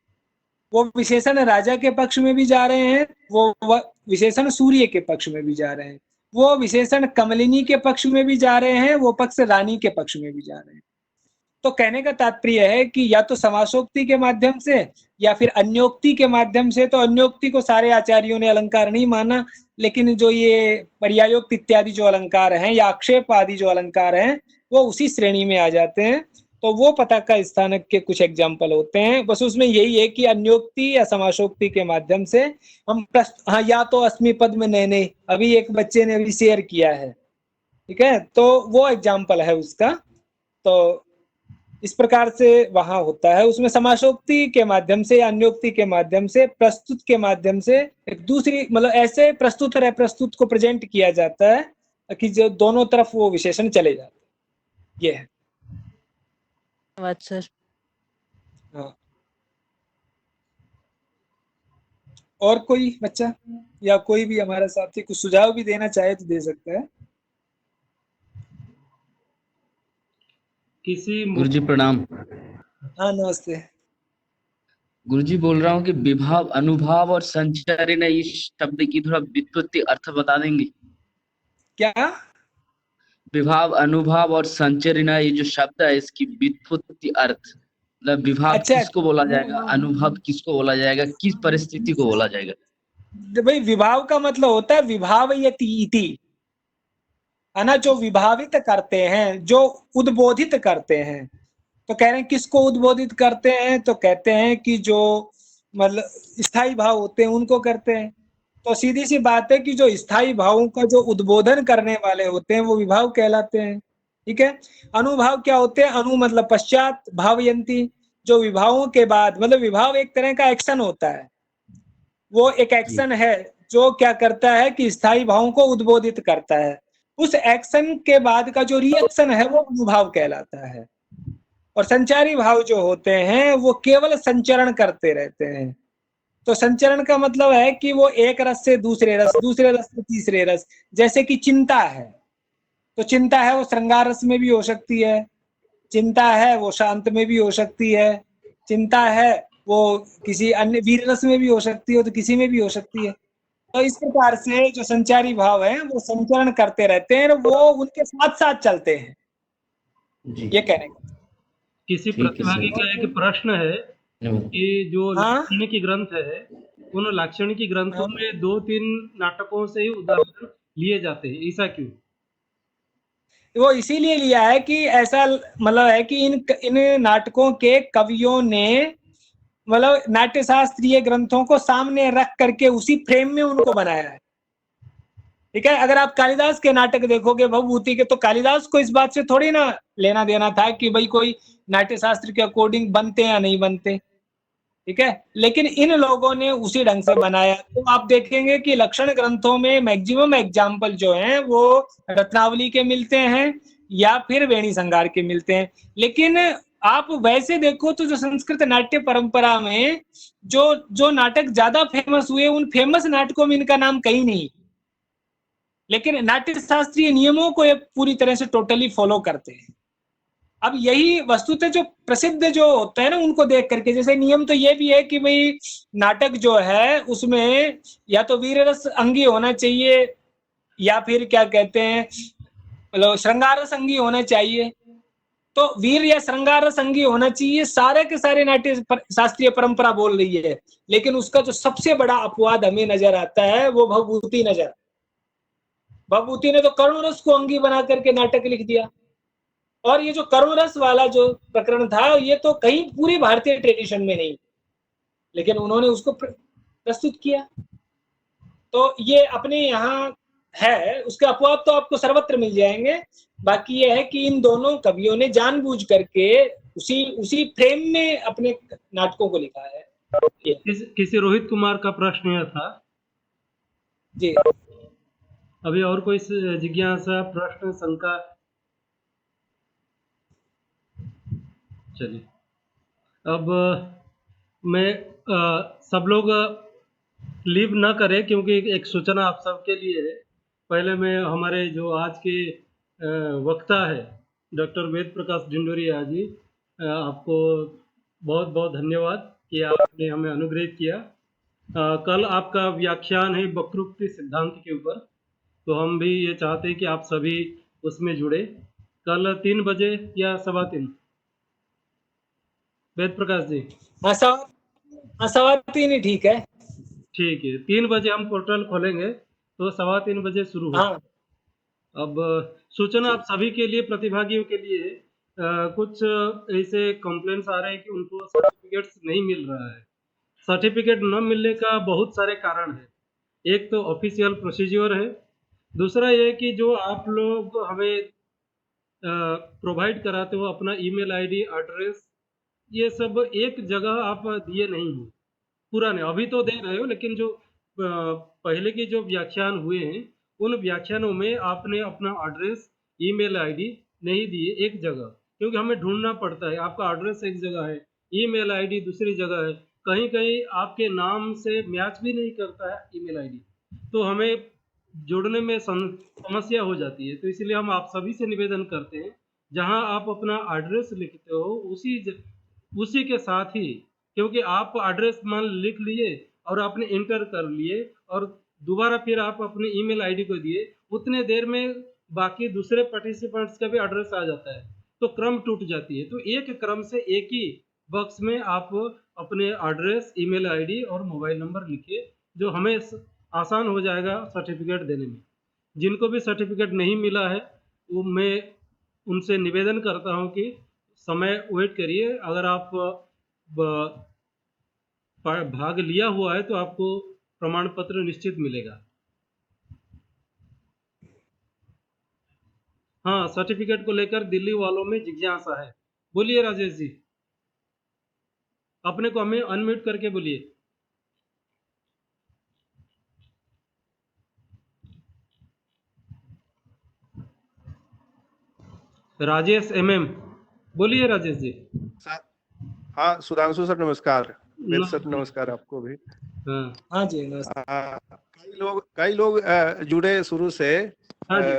वो विशेषण राजा के पक्ष में भी जा रहे हैं, वो विशेषण सूर्य के पक्ष में भी जा रहे हैं, वो विशेषण कमलिनी के पक्ष में भी जा रहे हैं, वो पक्ष रानी के पक्ष में भी जा रहे हैं। तो कहने का तात्पर्य है कि या तो समासोक्ति के माध्यम से या फिर अन्योक्ति के माध्यम से। तो अन्योक्ति को सारे आचार्यों ने अलंकार नहीं माना, लेकिन जो ये पर्यायोक्त इत्यादि जो अलंकार हैं या आक्षेप आदि जो अलंकार हैं वो उसी श्रेणी में आ जाते हैं। तो वो पताका स्थानक के कुछ एग्जाम्पल होते हैं। बस उसमें यही है कि अन्योक्ति या समासोक्ति के माध्यम से हम हाँ, या तो अस्मि पद में नए अभी एक बच्चे ने अभी शेयर किया है, ठीक है, तो वो एग्जाम्पल है उसका। तो इस प्रकार से वहां होता है, उसमें समासोक्ति के माध्यम से या अन्योक्ति के माध्यम से, प्रस्तुत के माध्यम से एक दूसरी मतलब ऐसे प्रस्तुत और अप्रस्तुत को प्रेजेंट किया जाता है कि जो दोनों तरफ वो विशेषण चले जाते हैं। ये है। धन्यवाद सर। हाँ, और कोई बच्चा या कोई भी हमारा साथी कुछ सुझाव भी देना चाहे तो दे सकता है। किसी गुरुजी प्रणाम। हाँ नमस्ते। गुरुजी बोल रहा हूँ कि विभाव, अनुभाव और संचरण, इस शब्द की थोड़ा व्युत्पत्ति अर्थ बता देंगे? क्या? विभाव, अनुभाव और संचरण, ये जो शब्द है इसकी व्युत्पत्ति अर्थ, मतलब विभाव अच्छा, किसको बोला जाएगा, अनुभव किसको बोला जाएगा, किस परिस्थिति को बोला जाएगा? भाई विभाव का मतलब होता है विभावयति इति, है ना, जो विभावित करते हैं, जो उद्बोधित करते हैं। तो कह रहे हैं किसको उद्बोधित करते हैं, तो कहते हैं कि जो मतलब स्थायी भाव होते हैं उनको करते हैं। तो सीधी सी बात है कि जो स्थायी भावों का जो उद्बोधन करने वाले होते हैं वो विभाव कहलाते हैं। ठीक है। अनुभाव क्या होते हैं? अनु मतलब पश्चात, भावयंती जो विभावों के बाद, मतलब विभाव एक तरह का एक्शन होता है, वो एक एक्शन है जो क्या करता है कि स्थायी भावों को उद्बोधित करता है। उस एक्शन के बाद का जो रिएक्शन है वो अनुभाव कहलाता है। और संचारी भाव जो होते हैं वो केवल संचरण करते रहते हैं। तो संचरण का मतलब है कि वो एक रस से दूसरे रस, दूसरे रस से तीसरे रस। जैसे कि चिंता है, तो चिंता है वो श्रृंगार रस में भी हो सकती है, चिंता है वो शांत में भी हो सकती है, चिंता है वो किसी अन्य वीर रस में भी हो सकती है, तो किसी में भी हो सकती है। तो इस प्रकार से जो संचारी भाव है वो संचरण करते रहते हैं, वो उनके साथ साथ चलते हैं। जी ये कहने का। किसी ठीक है प्रतिभागी सर। का एक प्रश्न है कि जो हाँ लाक्षणिकी ग्रंथ है, उन लाक्षणिकी ग्रंथों हाँ। में 2-3 नाटकों से ही उदाहरण लिए जाते हैं, ऐसा क्यों? वो इसीलिए लिया है कि ऐसा मतलब है कि इन नाटकों के कवियों ने मतलब नाट्य शास्त्रीय ग्रंथों को सामने रख करके उसी फ्रेम में उनको बनाया है। ठीक है, अगर आप कालिदास के नाटक देखोगे भवभूति के, तो कालिदास को इस बात से थोड़ी ना लेना देना था कि भाई कोई नाट्य शास्त्र के अकॉर्डिंग बनते या नहीं बनते। ठीक है, लेकिन इन लोगों ने उसी ढंग से बनाया। तो आप देखेंगे कि लक्षण ग्रंथों में मैक्सिमम एग्जाम्पल जो हैं वो रत्नावली के मिलते हैं या फिर वेणी संगार के मिलते हैं। लेकिन आप वैसे देखो तो जो संस्कृत नाट्य परंपरा में जो जो नाटक ज्यादा फेमस हुए, उन फेमस नाटकों में इनका नाम कहीं नहीं। लेकिन नाट्य शास्त्रीय नियमों को ये पूरी तरह से टोटली फॉलो करते हैं। अब यही वस्तुतः जो प्रसिद्ध जो होता है ना, उनको देख करके, जैसे नियम तो ये भी है कि भाई नाटक जो है उसमें या तो वीर रस अंगी होना चाहिए या फिर क्या कहते हैं मतलब श्रृंगार रस अंगी होना चाहिए। तो वीर या श्रृंगार रस अंगी होना चाहिए, सारे के सारे नाट्य शास्त्रीय परंपरा बोल रही है। लेकिन उसका जो सबसे बड़ा अपवाद हमें नजर आता है वो भवभूति नजर। भवभूति ने तो करुण रस को अंगी बना करके नाटक लिख दिया। और ये जो करुण रस वाला जो प्रकरण था, ये तो कहीं पूरी भारतीय ट्रेडिशन में नहीं, लेकिन उन्होंने उसको प्रस्तुत किया। तो ये अपने यहाँ है, उसके अपवाद तो आपको सर्वत्र मिल जाएंगे। बाकी ये है कि इन दोनों कवियों ने जानबूझ करके उसी फ्रेम में अपने नाटकों को लिखा है। किसी रोहित कुमार का प्रश्न यह था जी। अभी और कोई जिज्ञासा, प्रश्न, शंका? चलिए, अब मैं सब लोग लीव ना करें, क्योंकि एक सूचना आप सबके लिए है। पहले मैं हमारे जो आज के वक्ता है डॉक्टर वेद प्रकाश ढिंडोरिया जी, आपको बहुत बहुत धन्यवाद कि आपने हमें अनुग्रहित किया। कल आपका व्याख्यान है वक्रोक्ति सिद्धांत के ऊपर, तो हम भी ये चाहते हैं कि आप सभी उसमें जुड़े। कल 3 बजे या 3:15? वेद प्रकाश जी? हाँ, 3:15 ही ठीक है। ठीक है, 3 बजे हम पोर्टल खोलेंगे, तो 3:15 बजे शुरू होगा। हाँ। अब सूचना आप सभी के लिए, प्रतिभागियों के लिए, कुछ ऐसे कंप्लेंट्स आ रहे हैं कि उनको सर्टिफिकेट्स नहीं मिल रहा है। सर्टिफिकेट न मिलने का बहुत सारे कारण है। एक तो ऑफिशियल प्रोसीजर है, दूसरा ये कि जो आप लोग हमें प्रोवाइड कराते हो अपना ईमेल आईडी, एड्रेस, ये सब एक जगह आप दिए नहीं हो। पुराने अभी तो दे रहे हो, लेकिन जो पहले के जो व्याख्यान हुए हैं उन व्याख्यानों में आपने अपना एड्रेस, ईमेल आईडी नहीं दिए एक जगह, क्योंकि हमें ढूंढना पड़ता है। आपका एड्रेस एक जगह है, ईमेल आईडी दूसरी जगह है, कहीं कहीं आपके नाम से मैच भी नहीं करता है ईमेल आईडी, तो हमें जोड़ने में समस्या हो जाती है। तो इसलिए हम आप सभी से निवेदन करते हैं, जहां आप अपना एड्रेस लिखते हो उसी के साथ ही, क्योंकि आप एड्रेस मान लिख लिए और आपने इंटर कर लिए और दोबारा फिर आप अपने ईमेल आईडी को दिए, उतने देर में बाकी दूसरे पार्टिसिपेंट्स का भी एड्रेस आ जाता है, तो क्रम टूट जाती है। तो एक क्रम से एक ही बॉक्स में आप अपने एड्रेस, ईमेल आईडी और मोबाइल नंबर लिखिए, जो हमें आसान हो जाएगा सर्टिफिकेट देने में। जिनको भी सर्टिफिकेट नहीं मिला है, वो मैं उनसे निवेदन करता हूं कि समय वेट करिए। अगर आप भाग लिया हुआ है तो आपको प्रमाण पत्र निश्चित मिलेगा। हाँ, सर्टिफिकेट को लेकर दिल्ली वालों में जिज्ञासा है। बोलिए राजेश जी, अपने को हमें अनम्यूट करके बोलिए। राजेश एमएम, बोलिए राजेश जी। हाँ सुधांशु सर नमस्कार। वेद सर नमस्कार आपको भी। हाँ जी नमस्कार। कई लोग जुड़े शुरू से, हाँ जी।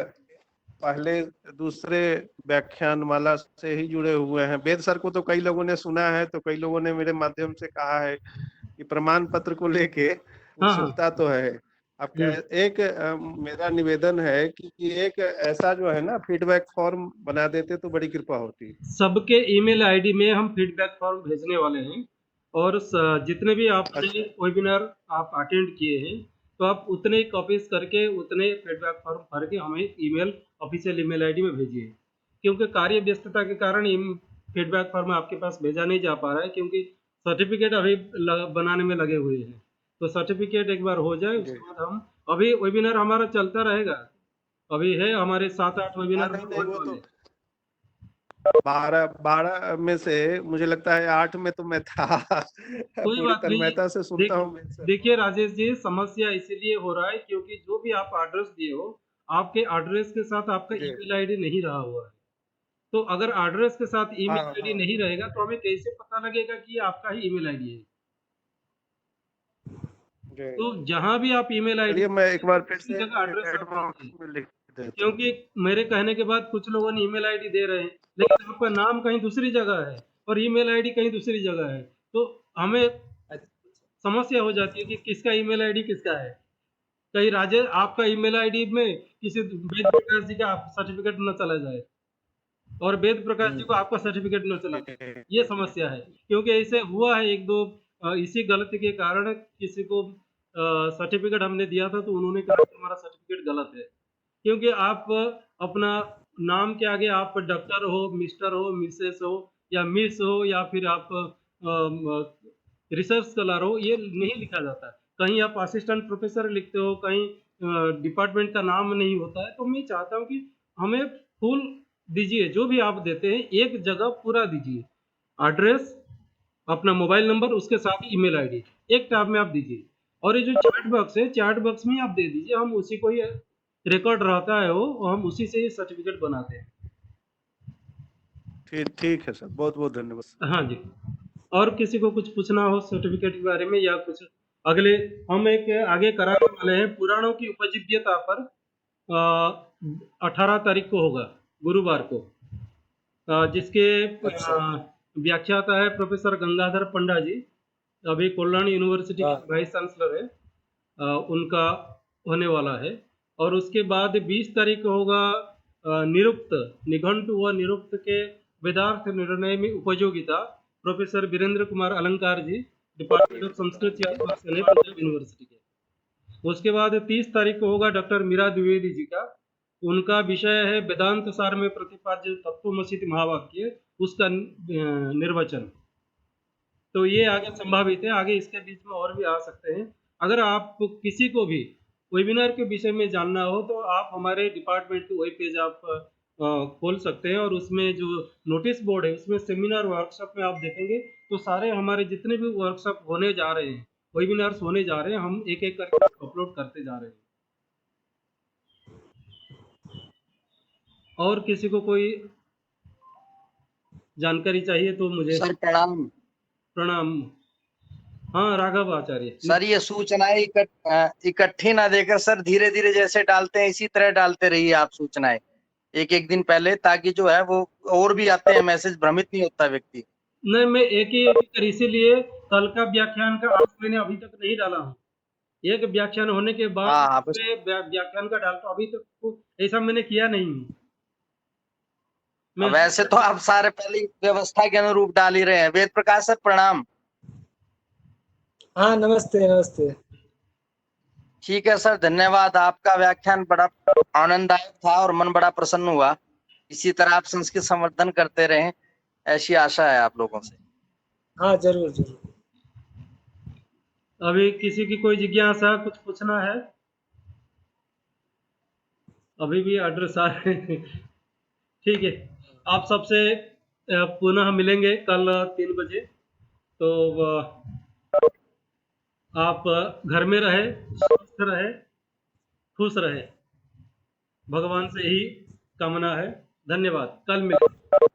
पहले दूसरे व्याख्यान माला से ही जुड़े हुए हैं। वेद सर को तो कई लोगों ने सुना है, तो कई लोगों ने मेरे माध्यम से कहा है कि प्रमाण पत्र को लेके उत्सुकता तो है। आपका एक मेरा निवेदन है कि एक ऐसा जो है ना फीडबैक फॉर्म बना देते तो बड़ी कृपा होती। सबके ईमेल आईडी में हम फीडबैक फॉर्म भेजने वाले हैं और जितने भी आपने वेबिनार आप अटेंड किए हैं तो आप उतने ही कॉपीज करके उतने फीडबैक फॉर्म भर के हमें ईमेल ऑफिशियल ईमेल आईडी में भेजिए, क्योंकि कार्य व्यस्तता के कारण फीडबैक फॉर्म आपके पास भेजा नहीं जा पा रहा है, क्योंकि सर्टिफिकेट अभी बनाने में लगे हुए हैं। तो सर्टिफिकेट एक बार हो जाए उसके बाद हम, अभी वेबिनार हमारा चलता रहेगा, अभी है हमारे 7-8 वेबिनार नहीं, होने वो तो वाले। 12 में से मुझे लगता है 8 में तो मैं था। कोई पूरी बात नहीं। तन्मयता से सुनता हूँ मैं सर। देखिए राजेश जी, समस्या इसीलिए हो रहा है क्योंकि जो भी आप एड्रेस दिए हो, आपके एड्रेस के साथ आपका जी। ईमेल आईडी नहीं रहा हुआ है। तो अगर एड्रेस के साथ ईमेल हाँ, आईडी हाँ। नहीं रहेगा तो हमें कैसे पता लगेगा कि ये आपका ही ईमेल आईडी है? जी। तो जहां भी आप ईमेल आईडी, चलिए मैं एक बार फिर उसी से जगह एड्रेस चैट आप बॉक्स दीजिए, में लिख देता हूँ। क्योंकि मेरे कहने के बाद कुछ लोगों ने ईमेल आईडी दे रहे हैं लेकिन आपका नाम कहीं दूसरी जगह है और ईमेल आईडी कहीं दूसरी जगह है, तो हमें समस्या हो जाती है कि किसका ईमेल आईडी किसका है। कहीं राजेश आपका ईमेल आईडी में किसी वेद प्रकाश जी का सर्टिफिकेट न चला जाए और वेद प्रकाश जी को आपका सर्टिफिकेट न चला जाए, ये समस्या है। क्योंकि ऐसे हुआ है एक दो, इसी गलती के कारण किसी को सर्टिफिकेट हमने दिया था तो उन्होंने कहा कि हमारा सर्टिफिकेट गलत है, क्योंकि आप अपना नाम के आगे आप डॉक्टर हो, मिस्टर हो, मिसेस हो या मिस हो या फिर आप रिसर्च स्कॉलर हो, ये नहीं लिखा जाता है। कहीं आप असिस्टेंट प्रोफेसर लिखते हो, कहीं डिपार्टमेंट का नाम नहीं होता है। तो मैं चाहता हूँ कि हमें फुल दीजिए, जो भी आप देते हैं एक जगह पूरा दीजिए, एड्रेस, अपना मोबाइल नंबर, उसके साथ ईमेल आईडी एक टैब में आप दीजिए। और ये जो चैट बॉक्स है, चैट बॉक्स में आप दे दीजिए, हम उसी को ही रिकॉर्ड रहता है वो, और हम उसी से ही सर्टिफिकेट बनाते हैं। ठीक है सर, बहुत बहुत धन्यवाद। हाँ जी। और किसी को कुछ पूछना हो सर्टिफिकेट के बारे में या कुछ अगले, हम एक आगे कराने वाले हैं पुराणों की उपजीव्यता पर, 18 तारीख को होगा, गुरुवार को, जिसके व्याख्याता है प्रोफेसर गंगाधर पंडा जी, अभी कल्याण यूनिवर्सिटी के वाइस चांसलर है, उनका होने वाला है। और उसके बाद 20 तारीख को होगा निरुक्त, निघंटु व निरुक्त के वेदार्थ निर्णय में उपयोगिता, professor Virendra Kumar Alankar ji, department of Sanskrit Punjab university के। उसके बाद 30 तारीख को होगा डॉक्टर मीरा द्विवेदी जी का, उनका विषय है वेदांत सार में प्रतिपाद्य तत्वमसीति महावाक्य, उसका निर्वचन। तो ये आगे संभावित है, आगे इसके बीच में और भी आ सकते हैं। अगर आप किसी को भी वेबिनार के विषय में जानना हो तो आप हमारे डिपार्टमेंट की वेब पेज आप खोल सकते हैं, और उसमें जो नोटिस बोर्ड है उसमें सेमिनार वर्कशॉप में आप देखेंगे तो सारे हमारे जितने भी वर्कशॉप होने जा रहे हैं, वेबिनार्स होने जा रहे हैं, हम एक एक करके अपलोड करते जा रहे हैं। और किसी को कोई जानकारी चाहिए तो मुझे। सर प्रणाम। प्रणाम। हाँ राघव आचार्य सर ये सूचनाएं इकट्ठी ना देकर सर धीरे धीरे जैसे डालते हैं इसी तरह डालते रहिए आप सूचनाएं, एक एक दिन पहले, ताकि जो है वो और भी आते हैं मैसेज, भ्रमित नहीं होता व्यक्ति। नहीं, मैं एक ही कर, इसीलिए कल का व्याख्यान का आज मैंने अभी तक नहीं डाला हूँ। एक व्याख्यान होने के बाद हाँ, मैं व्याख्यान का डालता, अभी तक तो ऐसा मैंने किया नहीं हूँ। वैसे तो आप सारे पहले व्यवस्था के अनुरूप डाल ही रहे हैं। वेद प्रकाश सर प्रणाम। हाँ नमस्ते नमस्ते। ठीक है सर, धन्यवाद। आपका व्याख्यान बड़ा आनंददायक था और मन बड़ा प्रसन्न हुआ। इसी तरह आप संस्कृत संवर्धन करते रहें, ऐसी आशा है आप लोगों से। हाँ जरूर जरूर। अभी किसी की कोई जिज्ञासा, कुछ पूछना है? अभी भी एड्रेस आ रहे हैं। ठीक है, आप सबसे पुनः मिलेंगे कल 3 बजे। तो आप घर में रहे, स्वस्थ रहे, खुश रहे, भगवान से ही कामना है। धन्यवाद, कल मिलेंगे।